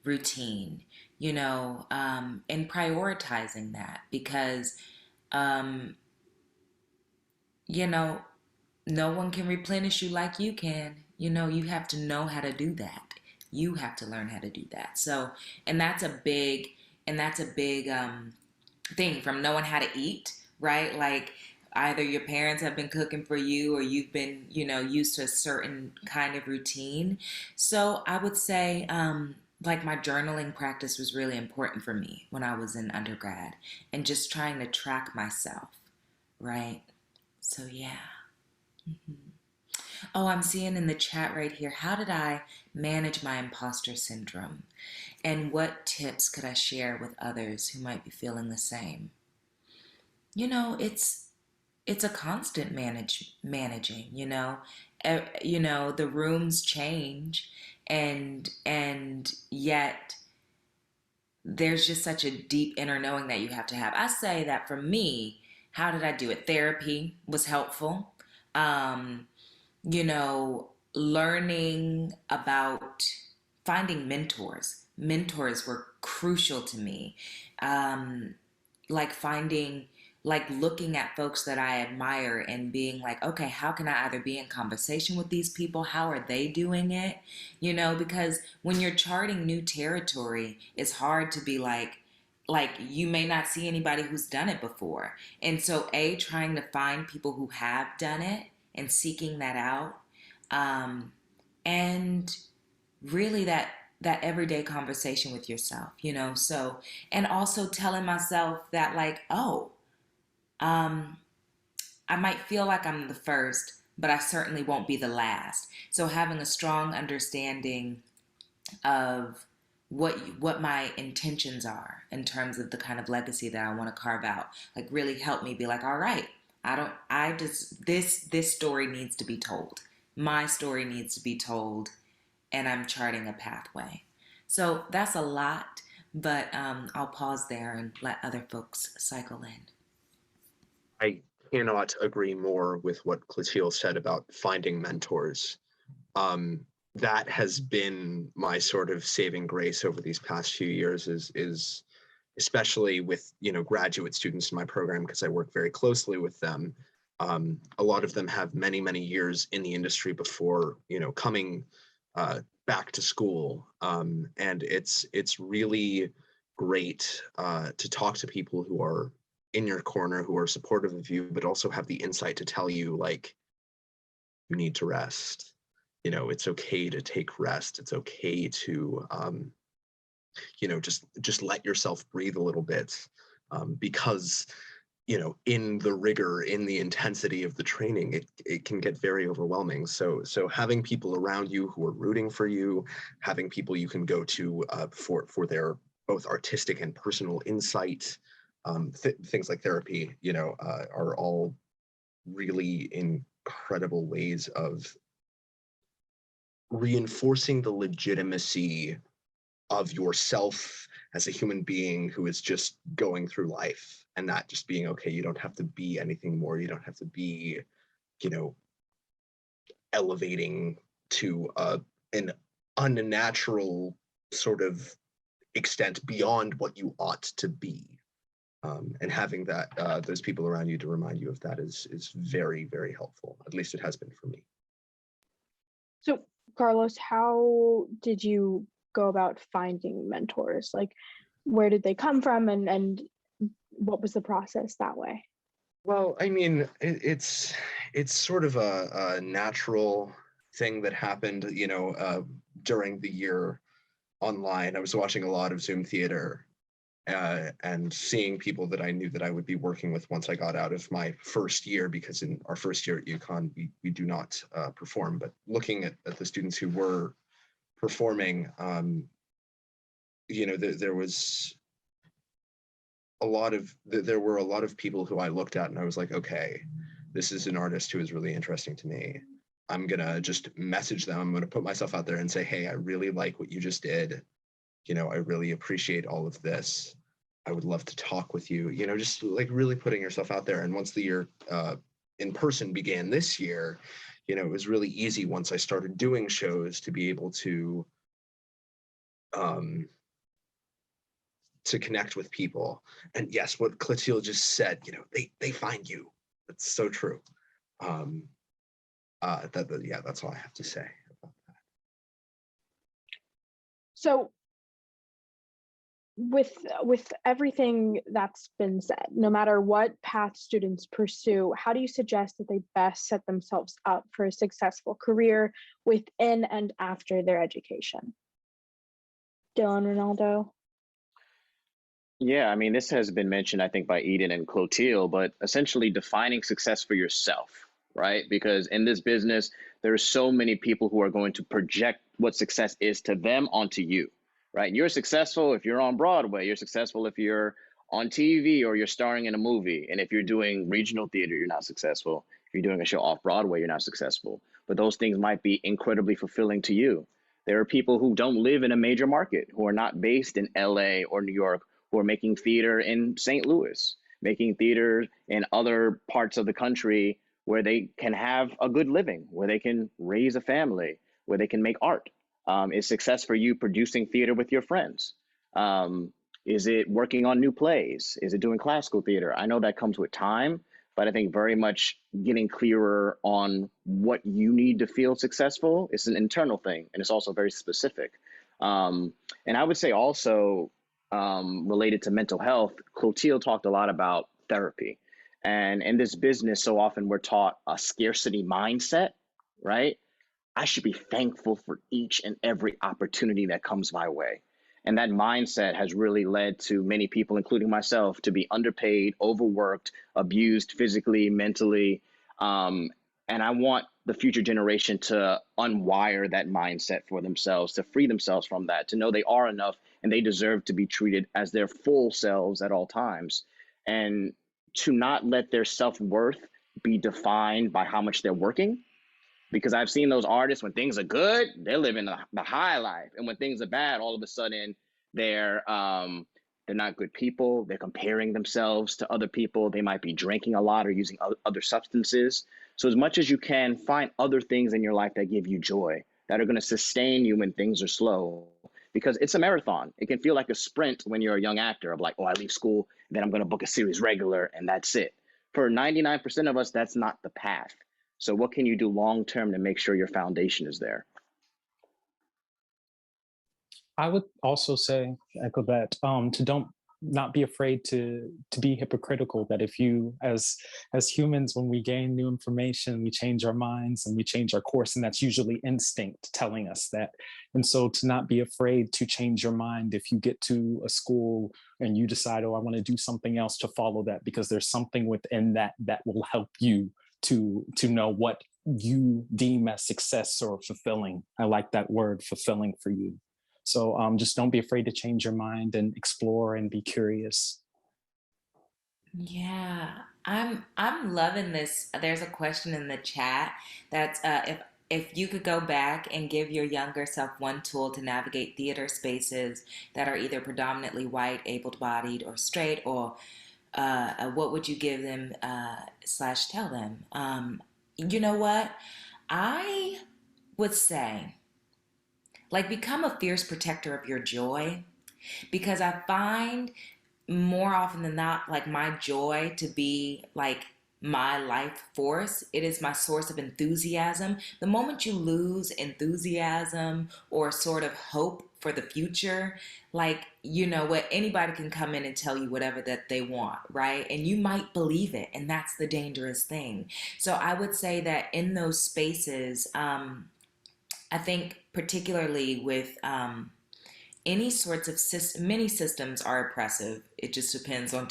routine, and prioritizing that because, um, you know, no one can replenish you like you can. You have to know how to do that. You have to learn how to do that. So, and that's a big, thing from knowing how to eat, right? Like either your parents have been cooking for you or you've been, used to a certain kind of routine. So I would say, like my journaling practice was really important for me when I was in undergrad and just trying to track myself, right? So yeah. Mhm. Oh, I'm seeing in the chat right here, how did I manage my imposter syndrome? And what tips could I share with others who might be feeling the same? It's a constant managing, the rooms change and yet there's just such a deep inner knowing that you have to have. I say that for me, how did I do it? Therapy was helpful. Um, Learning about finding mentors. Mentors were crucial to me. Um, like finding, like looking at folks that I admire and being like, okay, how can I either be in conversation with these people? How are they doing it? Because when you're charting new territory, it's hard to be like you may not see anybody who's done it before. And so trying to find people who have done it and seeking that out. And really that everyday conversation with yourself, so and also telling myself that like, oh, um I might feel like I'm the first, but I certainly won't be the last. So having a strong understanding of what my intentions are in terms of the kind of legacy that I want to carve out, like really helped me be like, all right, this story needs to be told. My story needs to be told, and I'm charting a pathway. So that's a lot, but I'll pause there and let other folks cycle in. I cannot agree more with what Clotilde said about finding mentors. That has been my sort of saving grace over these past few years is especially with, graduate students in my program, because I work very closely with them. A lot of them have many, many years in the industry before, coming back to school. And it's really great to talk to people who are in your corner, who are supportive of you, but also have the insight to tell you like, you need to rest. It's okay to take rest. It's okay to, just let yourself breathe a little bit, because, in the rigor, in the intensity of the training, it can get very overwhelming. So having people around you who are rooting for you, having people you can go to for their both artistic and personal insight, things like therapy, are all really incredible ways of reinforcing the legitimacy of yourself as a human being who is just going through life, and not just being okay. You don't have to be anything more. You don't have to be, elevating to an unnatural sort of extent beyond what you ought to be. And having that those people around you to remind you of that is very, very helpful. At least it has been for me. So, Carlos, how did you go about finding mentors? Like, where did they come from, and what was the process that way? Well, I mean, it's sort of a natural thing that happened, during the year online. I was watching a lot of Zoom theater and seeing people that I knew that I would be working with once I got out of my first year, because in our first year at UConn, we do not perform, but looking at the students who were performing, there was there were a lot of people who I looked at and I was like, okay, this is an artist who is really interesting to me. I'm gonna just message them. I'm gonna put myself out there and say, hey, I really like what you just did. I really appreciate all of this. I would love to talk with you, just like really putting yourself out there. And once the year in person began this year, it was really easy once I started doing shows to be able to connect with people. And yes, what Clotilde just said, they find you. That's so true. Yeah, that's all I have to say about that. So with everything that's been said, no matter what path students pursue, how do you suggest that they best set themselves up for a successful career within and after their education? Dylan, Ronaldo? Yeah, I mean, this has been mentioned, I think, by Eden and Clotilde, but essentially defining success for yourself, right? Because in this business, there are so many people who are going to project what success is to them onto you, right? You're successful if you're on Broadway. You're successful if you're on TV or you're starring in a movie. And if you're doing regional theater, you're not successful. If you're doing a show off Broadway, you're not successful. But those things might be incredibly fulfilling to you. There are people who don't live in a major market, who are not based in LA or New York, who are making theater in St. Louis, making theater in other parts of the country where they can have a good living, where they can raise a family, where they can make art. Is success for you producing theater with your friends? Is it working on new plays? Is it doing classical theater? I know that comes with time, but I think very much getting clearer on what you need to feel successful is an internal thing, and it's also very specific. And I would say also, related to mental health, Clotilde talked a lot about therapy. And in this business, so often we're taught a scarcity mindset, right? I should be thankful for each and every opportunity that comes my way. And that mindset has really led to many people, including myself, to be underpaid, overworked, abused physically, mentally. And I want the future generation to unwire that mindset for themselves, to free themselves from that, to know they are enough and they deserve to be treated as their full selves at all times. And to not let their self-worth be defined by how much they're working. Because I've seen those artists, when things are good, they're living the high life. And when things are bad, all of a sudden they're not good people. They're comparing themselves to other people. They might be drinking a lot or using other substances. So as much as you can, find other things in your life that give you joy, that are going to sustain you when things are slow. Because it's a marathon. It can feel like a sprint when you're a young actor of like, oh, I leave school, then I'm going to book a series regular, and that's it. For 99% of us, that's not the path. So what can you do long term to make sure your foundation is there? I would also say, echo that, to not be afraid to be hypocritical, that if you, as humans, when we gain new information, we change our minds and we change our course, and that's usually instinct telling us that. And so to not be afraid to change your mind if you get to a school and you decide, oh, I want to do something else, to follow that, because there's something within that will help you to know what you deem as success or fulfilling. I like that word, fulfilling, for you. So just don't be afraid to change your mind and explore and be curious. Yeah, I'm loving this. There's a question in the chat that's if you could go back and give your younger self one tool to navigate theater spaces that are either predominantly white, able-bodied, or straight, or what would you give them / tell them? You know what? I would say, like, become a fierce protector of your joy, because I find more often than not, like, my joy to be like my life force. It is my source of enthusiasm. The moment you lose enthusiasm or sort of hope for the future, like, you know what, anybody can come in and tell you whatever that they want, right? And you might believe it, and that's the dangerous thing. So I would say that in those spaces, I think particularly with any sorts of many systems are oppressive. It just depends on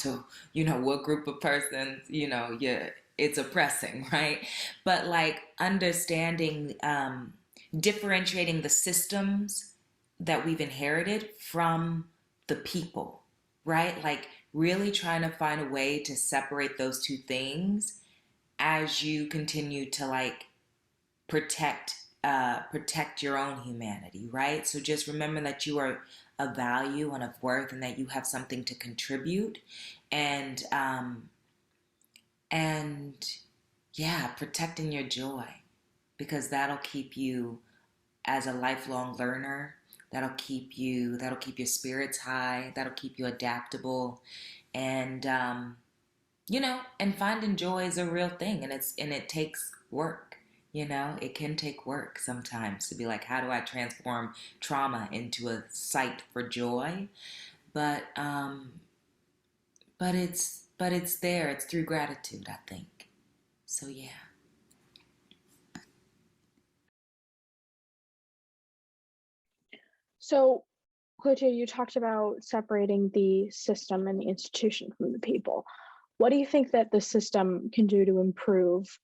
what group of persons, it's oppressing, right? But like understanding, differentiating the systems that we've inherited from the people, right? Like really trying to find a way to separate those two things as you continue to like protect your own humanity, right? So just remember that you are of value and of worth, and that you have something to contribute. And yeah, protecting your joy, because that'll keep you as a lifelong learner. That'll keep your spirits high. That'll keep you adaptable. And and finding joy is a real thing, and it takes work. It can take work sometimes to be like, how do I transform trauma into a site for joy? But it's there. It's through gratitude, I think. So yeah. So, Clotia, you talked about separating the system and the institution from the people. What do you think that the system can do to improve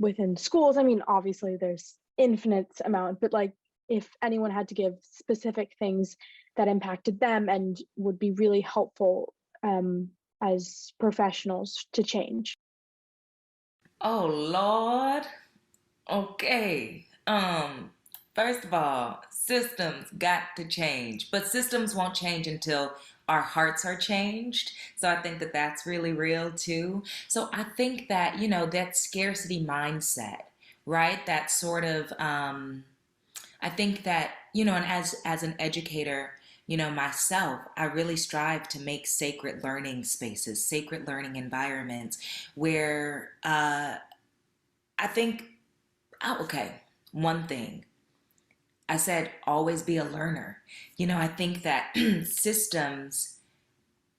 within schools? I mean, obviously there's infinite amount, but like if anyone had to give specific things that impacted them and would be really helpful as professionals to change. Oh Lord. Okay. First of all, systems got to change, but systems won't change until our hearts are changed. So I think that that's really real too. So I think that, that scarcity mindset, right? That sort of, I think that, and as an educator, myself, I really strive to make sacred learning spaces, sacred learning environments where I think, okay, one thing. I said, always be a learner. I think that systems,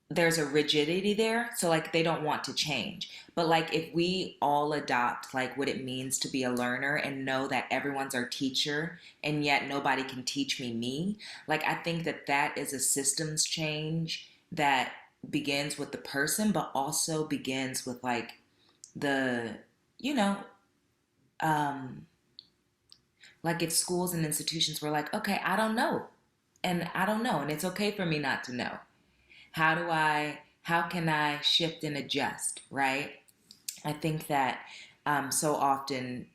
there's a rigidity there. So like they don't want to change. But like if we all adopt like what it means to be a learner and know that everyone's our teacher and yet nobody can teach me, like I think that that is a systems change that begins with the person, but also begins with like the, like if schools and institutions were like, okay, I don't know. And I don't know. And it's okay for me not to know. How can I shift and adjust, right? I think that so often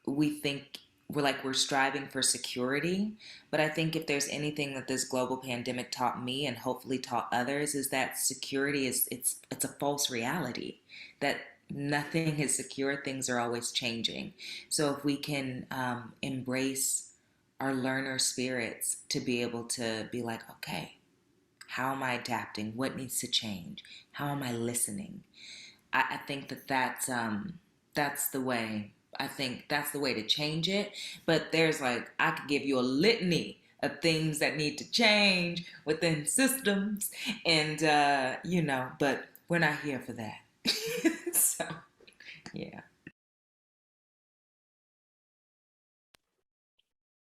we think we're striving for security. But I think if there's anything that this global pandemic taught me and hopefully taught others is that security it's a false reality, that nothing is secure, things are always changing. So if we can embrace our learner spirits to be able to be like, okay, how am I adapting? What needs to change? How am I listening? I think that that's the way. I think that's the way to change it. But there's like, I could give you a litany of things that need to change within systems, and but we're not here for that. So, yeah.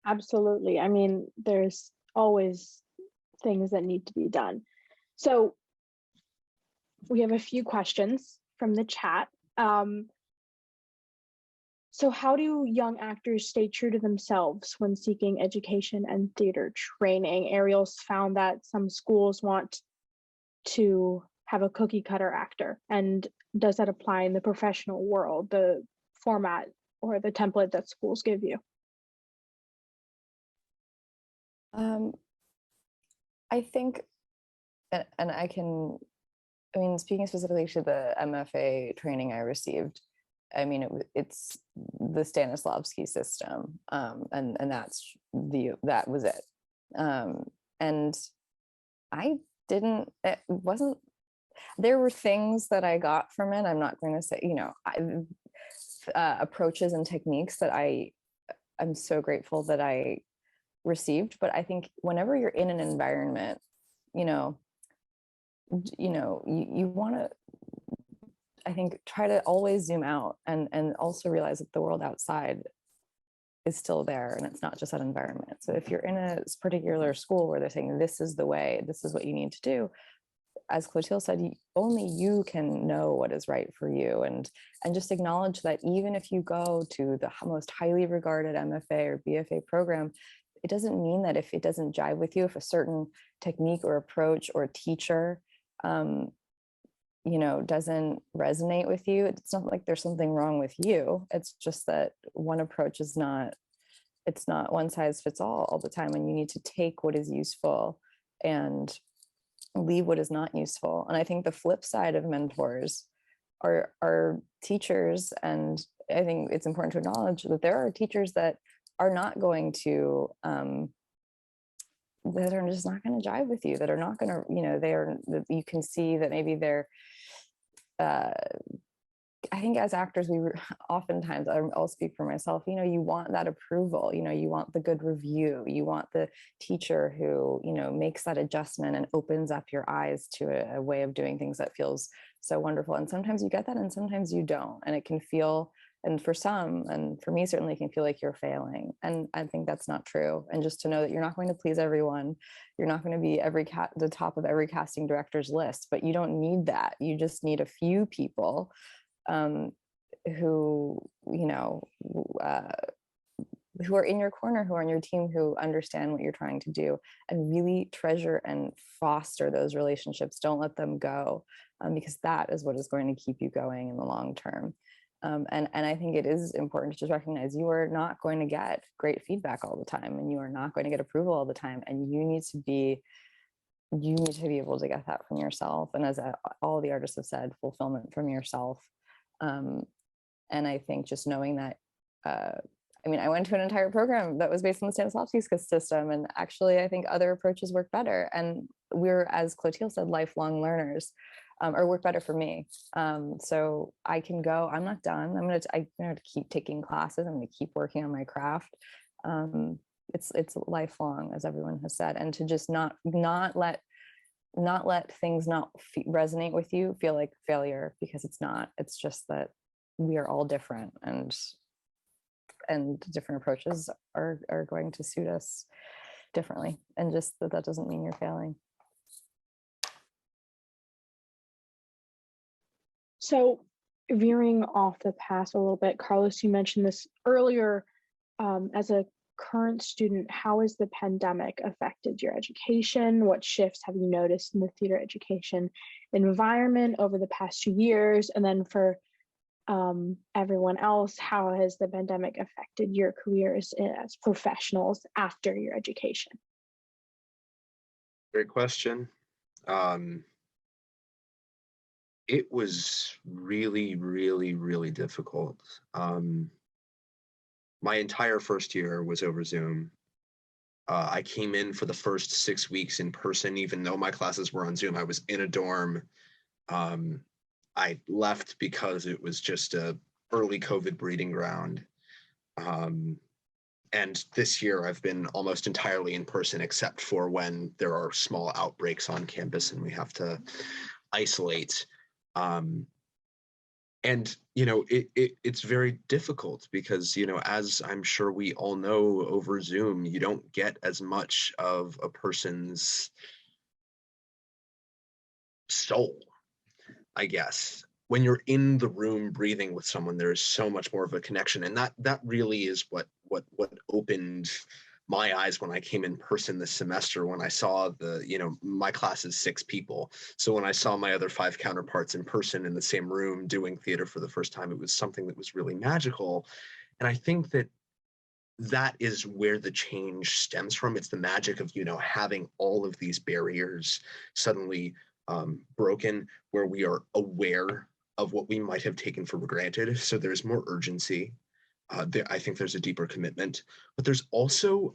Absolutely. I mean, there's always things that need to be done. So we have a few questions from the chat. So how do young actors stay true to themselves when seeking education and theater training? Ariel's found that some schools want to have a cookie cutter actor. And does that apply in the professional world, the format or the template that schools give you? I think, and I mean, speaking specifically to the MFA training I received, I mean, it's the Stanislavski system, and that was it. And it wasn't, there were things that I got from it. I'm not going to say, approaches and techniques that I'm so grateful that I received. But I think whenever you're in an environment, you want to, I think, try to always zoom out and also realize that the world outside is still there, and it's not just that environment. So if you're in a particular school where they're saying this is the way, this is what you need to do, as Clotilde said, only you can know what is right for you, and just acknowledge that even if you go to the most highly regarded MFA or BFA program, it doesn't mean that if it doesn't jive with you, if a certain technique or approach or teacher doesn't resonate with you, it's not like there's something wrong with you. It's just that one approach is not it's not one size fits all the time, and you need to take what is useful and leave what is not useful. And I think the flip side of mentors are teachers, and I think it's important to acknowledge that there are teachers that are not going to that are just not going to jive with you, that are not going to, you can see that maybe they're I think as actors, oftentimes, I'll speak for myself, you want that approval, you want the good review, you want the teacher who, makes that adjustment and opens up your eyes to a way of doing things that feels so wonderful. And sometimes you get that and sometimes you don't. And it can feel, and for some, and for me, certainly, it can feel like you're failing. And I think that's not true. And just to know that you're not going to please everyone, you're not going to be the top of every casting director's list, but you don't need that. You just need a few people who are in your corner, who are on your team, who understand what you're trying to do, and really treasure and foster those relationships. Don't let them go, because that is what is going to keep you going in the long term. And I think it is important to just recognize you are not going to get great feedback all the time, and you are not going to get approval all the time, and you need to be able to get that from yourself. And as all the artists have said, fulfillment from yourself. And I think just knowing that, I went to an entire program that was based on the Stanislavski system, and actually I think other approaches work better. And we're, as Clotilde said, lifelong learners, or work better for me. So I can go, I'm not done. I'm going to keep taking classes. I'm going to keep working on my craft. It's lifelong, as everyone has said, and to just not let things not resonate with you feel like failure, because it's not. It's just that we are all different, and different approaches are going to suit us differently, and just that doesn't mean you're failing. So veering off the path a little bit, Carlos, you mentioned this earlier. As a current student, how has the pandemic affected your education? What shifts have you noticed in the theater education environment over the past 2 years? And then for everyone else, how has the pandemic affected your careers as professionals after your education? Great question. It was really, really, really difficult. My entire first year was over Zoom. I came in for the first 6 weeks in person, even though my classes were on Zoom. I was in a dorm. I left because it was just a early COVID breeding ground. And this year I've been almost entirely in person, except for when there are small outbreaks on campus and we have to isolate. And, it's very difficult because, as I'm sure we all know, over Zoom, you don't get as much of a person's soul, I guess. When you're in the room breathing with someone, there is so much more of a connection. And that really is what opened my eyes when I came in person this semester, when I saw my class is 6 people. So when I saw my other 5 counterparts in person in the same room doing theater for the first time, it was something that was really magical. And I think that is where the change stems from. It's the magic of, having all of these barriers suddenly broken, where we are aware of what we might have taken for granted. So there's more urgency. I think there's a deeper commitment, but there's also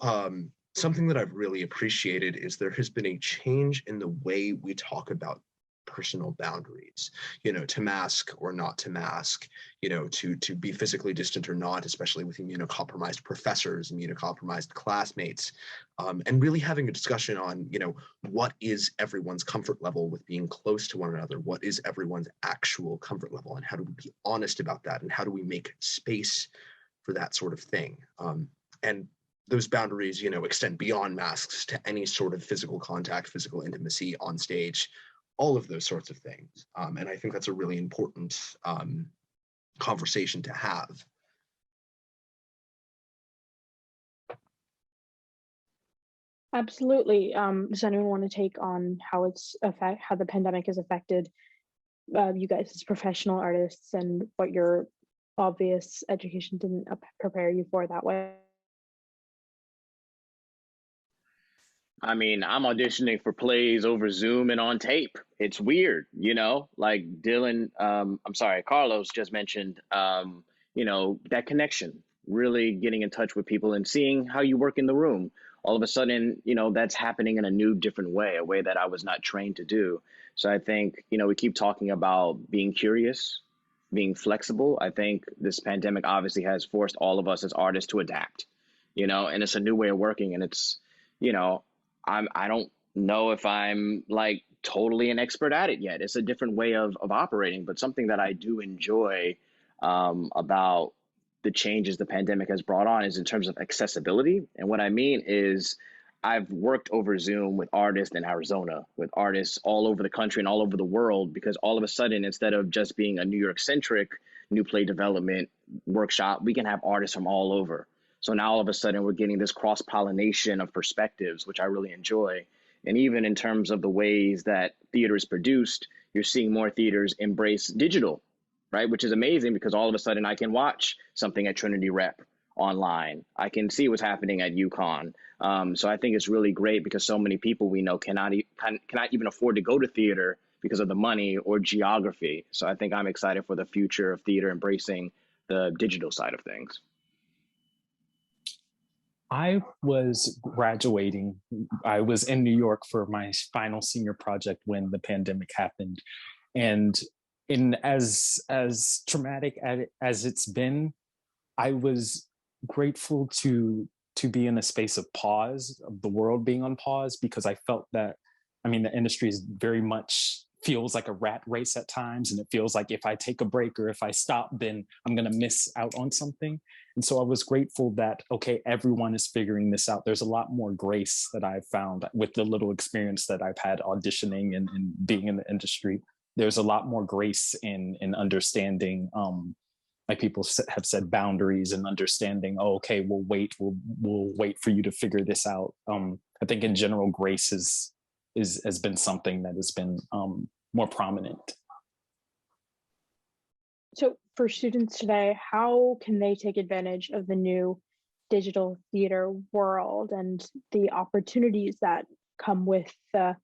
something that I've really appreciated is there has been a change in the way we talk about personal boundaries, to mask or not to mask, to be physically distant or not, especially with immunocompromised professors, immunocompromised classmates, and really having a discussion on, what is everyone's comfort level with being close to one another? What is everyone's actual comfort level? And how do we be honest about that? And how do we make space for that sort of thing? And those boundaries, extend beyond masks to any sort of physical contact, physical intimacy on stage, all of those sorts of things. And I think that's a really important conversation to have. Absolutely. Does anyone want to take on how the pandemic has affected you guys as professional artists, and what your obvious education didn't prepare you for that way? I mean, I'm auditioning for plays over Zoom and on tape. It's weird, you know, like Dylan, I'm sorry, Carlos just mentioned, you know, that connection, really getting in touch with people and seeing how you work in the room. All of a sudden, you know, that's happening in a new, different way, a way that I was not trained to do. So I think, you know, we keep talking about being curious, being flexible. I think this pandemic obviously has forced all of us as artists to adapt, you know, and it's a new way of working. And it's, you know, I don't know if I'm like totally an expert at it yet. It's a different way of operating, but something that I do enjoy about the changes the pandemic has brought on is in terms of accessibility. And what I mean is I've worked over Zoom with artists in Arizona, with artists all over the country and all over the world, because all of a sudden, instead of just being a New York centric new play development workshop, we can have artists from all over. So now all of a sudden we're getting this cross pollination of perspectives, which I really enjoy. And even in terms of the ways that theater is produced, you're seeing more theaters embrace digital, right? Which is amazing because all of a sudden I can watch something at Trinity Rep online. I can see what's happening at UConn. So I think it's really great because so many people we know cannot even afford to go to theater because of the money or geography. So I think I'm excited for the future of theater embracing the digital side of things. I was graduating. I was in New York for my final senior project when the pandemic happened. And in as traumatic as it's been, I was grateful to be in a space of pause, of the world being on pause, because I felt that, I mean, the industry is very much feels like a rat race at times. And it feels like if I take a break or if I stop, then I'm going to miss out on something. And so I was grateful that, okay, everyone is figuring this out. There's a lot more grace that I've found with the little experience that I've had auditioning and being in the industry. There's a lot more grace in understanding, like people have said, boundaries and understanding, oh, okay, we'll wait for you to figure this out. I think in general, grace has been something that has been more prominent. So for students today, how can they take advantage of the new digital theater world and the opportunities that come with the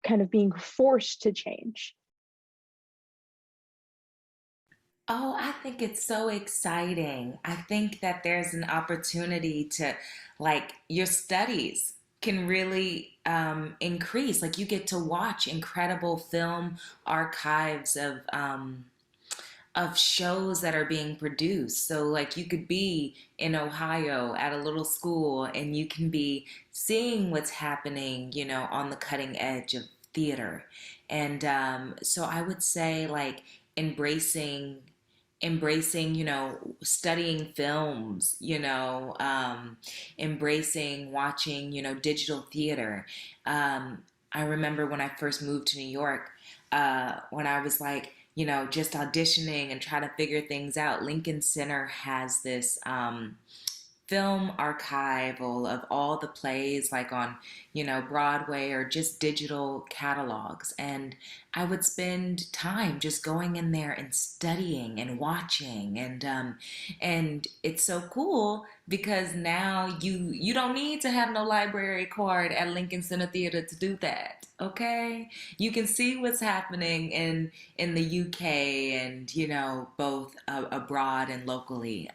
kind of being forced to change? Oh, I think it's so exciting. I think that there's an opportunity to, like, your studies can really increase. Like, you get to watch incredible film archives of shows that are being produced. So, like, you could be in Ohio at a little school and you can be seeing what's happening, you know, on the cutting edge of theater. And so I would say, like, embracing you know, studying films, you know, embracing watching, you know, digital theater. I remember when I first moved to New York, when I was like, you know, just auditioning and trying to figure things out. Lincoln Center has this film archival of all the plays, like on, you know, Broadway or just digital catalogs. And I would spend time just going in there and studying and watching. And it's so cool because now you don't need to have no library card at Lincoln Center Theater to do that. Okay, you can see what's happening in the UK and, you know, both abroad and locally.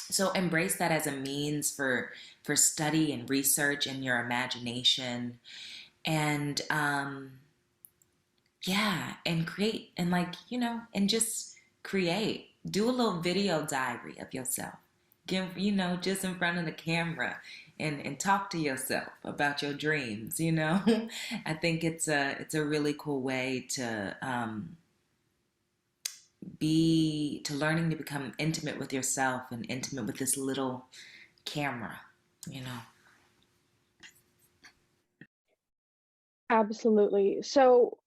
So embrace that as a means for study and research and your imagination, and yeah, and create and, like, you know, and just create. Do a little video diary of yourself. Give, you know, just in front of the camera and talk to yourself about your dreams, you know. I think it's a really cool way to learning to become intimate with yourself and intimate with this little camera, you know. Absolutely. So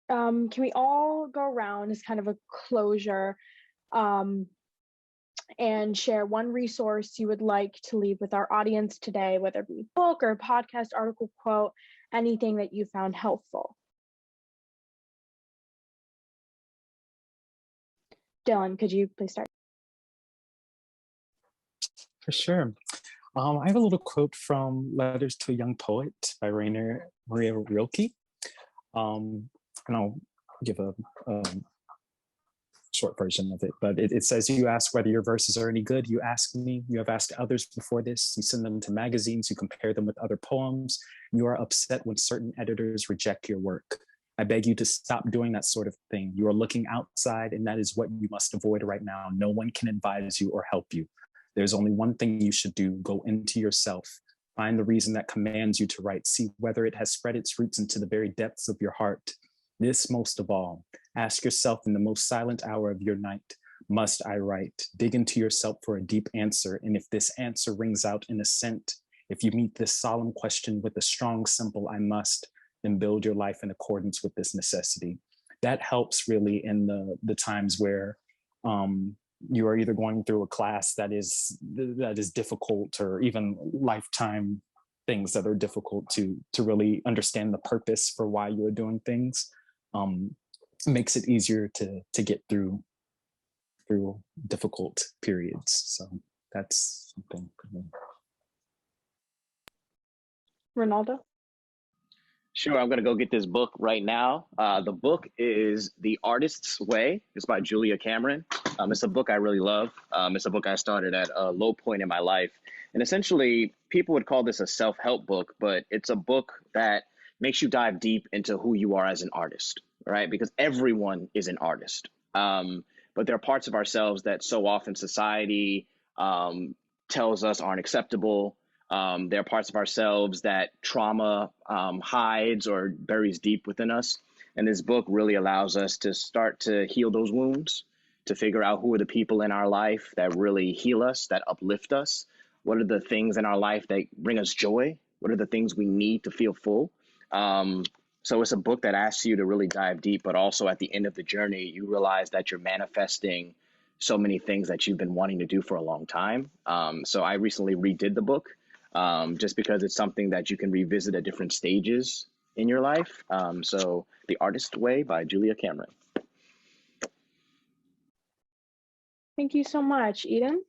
can we all go around as kind of a closure um, and share one resource you would like to leave with our audience today, whether it be book or podcast, article, quote, anything that you found helpful? Dylan, could you please start? For sure. I have a little quote from Letters to a Young Poet by Rainer Maria Rilke. And I'll give a short version of it, but it says, you ask whether your verses are any good. You ask me, you have asked others before this. You send them to magazines, you compare them with other poems. You are upset when certain editors reject your work. I beg you to stop doing that sort of thing. You are looking outside, and that is what you must avoid right now. No one can advise you or help you. There's only one thing you should do. Go into yourself. Find the reason that commands you to write. See whether it has spread its roots into the very depths of your heart. This most of all, ask yourself in the most silent hour of your night, must I write? Dig into yourself for a deep answer. And if this answer rings out in assent, if you meet this solemn question with a strong, simple, I must, then build your life in accordance with this necessity. That helps really in the times where you are either going through a class that is difficult, or even lifetime things that are difficult to really understand the purpose for why you are doing things. Makes it easier to get through difficult periods. So that's something for me. Ronaldo? Sure, I'm gonna go get this book right now. The book is The Artist's Way. It's by Julia Cameron. It's a book I really love. It's a book I started at a low point in my life. And essentially, people would call this a self-help book, but it's a book that makes you dive deep into who you are as an artist, right? Because everyone is an artist. But there are parts of ourselves that so often society tells us aren't acceptable. There are parts of ourselves that trauma hides or buries deep within us. And this book really allows us to start to heal those wounds, to figure out who are the people in our life that really heal us, that uplift us. What are the things in our life that bring us joy? What are the things we need to feel full? So it's a book that asks you to really dive deep, but also at the end of the journey, you realize that you're manifesting so many things that you've been wanting to do for a long time. So I recently redid the book. Just because it's something that you can revisit at different stages in your life. So The Artist's Way by Julia Cameron. Thank you so much. Eden?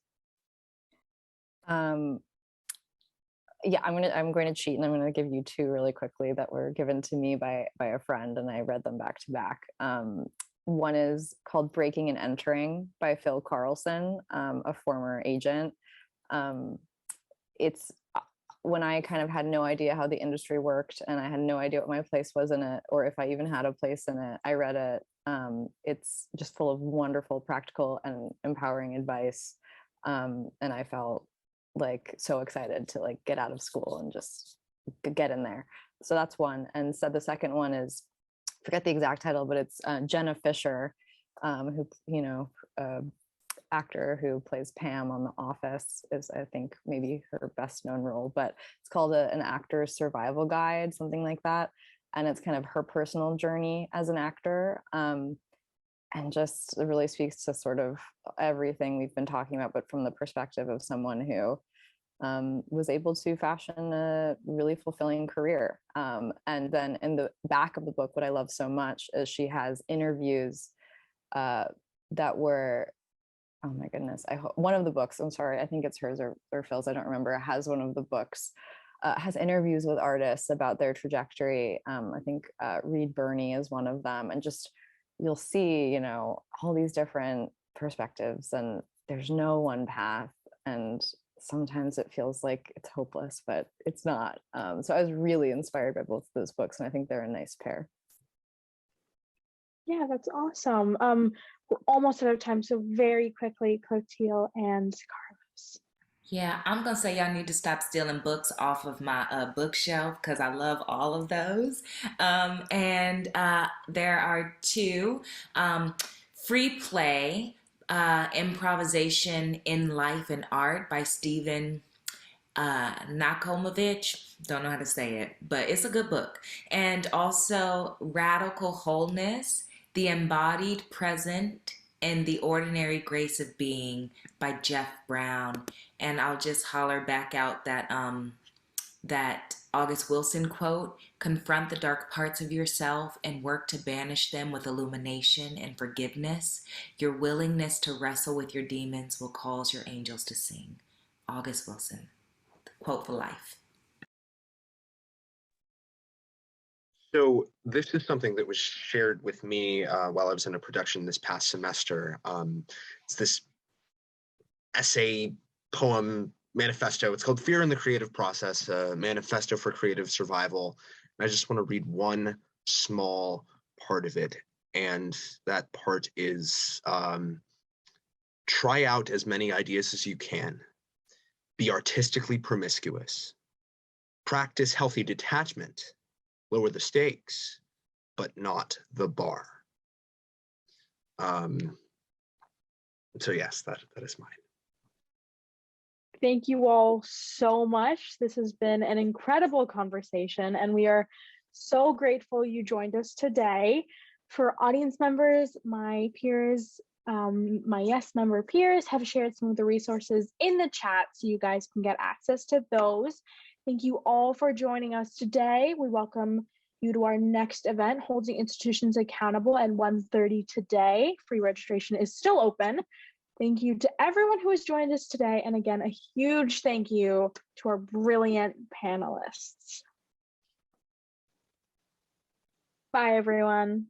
Yeah, I'm going to cheat, and I'm going to give you two really quickly that were given to me by a friend, and I read them back to back. One is called Breaking and Entering by Phil Carlson, a former agent. It's when I kind of had no idea how the industry worked, and I had no idea what my place was in it, or if I even had a place in it. I read it. It's just full of wonderful, practical, and empowering advice. And I felt like so excited to like get out of school and just get in there. So that's one. And so the second one is, I forget the exact title, but it's Jenna Fisher, who, actor who plays Pam on The Office, is I think maybe her best known role, but it's called An Actor's Survival Guide, something like that. And it's kind of her personal journey as an actor. And just really speaks to sort of everything we've been talking about, but from the perspective of someone who was able to fashion a really fulfilling career. And then in the back of the book, what I love so much is she has interviews that were, oh my goodness, one of the books, I'm sorry, I think it's hers or Phil's, I don't remember, has one of the books, has interviews with artists about their trajectory. I think Reed Birney is one of them. And just, you'll see, all these different perspectives, and there's no one path. And sometimes it feels like it's hopeless, but it's not. So I was really inspired by both of those books, and I think they're a nice pair. Yeah, that's awesome. We're almost out of time, so very quickly, Clotilde and Carlos. Yeah, I'm gonna say y'all need to stop stealing books off of my bookshelf, because I love all of those. And there are two. Free Play, Improvisation in Life and Art by Stephen Nakomovich. Don't know how to say it, but it's a good book. And also Radical Wholeness, The Embodied Present and the Ordinary Grace of Being by Jeff Brown. And I'll just holler back out that that August Wilson quote: confront the dark parts of yourself and work to banish them with illumination and forgiveness. Your willingness to wrestle with your demons will cause your angels to sing. August Wilson. Quote for life. So this is something that was shared with me while I was in a production this past semester. It's this essay, poem, manifesto. It's called Fear in the Creative Process, a Manifesto for Creative Survival. And I just want to read one small part of it. And that part is try out as many ideas as you can. Be artistically promiscuous. Practice healthy detachment. Lower the stakes, but not the bar. So yes, that is mine. Thank you all so much. This has been an incredible conversation, and we are so grateful you joined us today. For audience members, my peers, my Yes member peers have shared some of the resources in the chat so you guys can get access to those. Thank you all for joining us today. We welcome you to our next event, Holding Institutions Accountable at 1:30 today. Free registration is still open. Thank you to everyone who has joined us today. And again, a huge thank you to our brilliant panelists. Bye, everyone.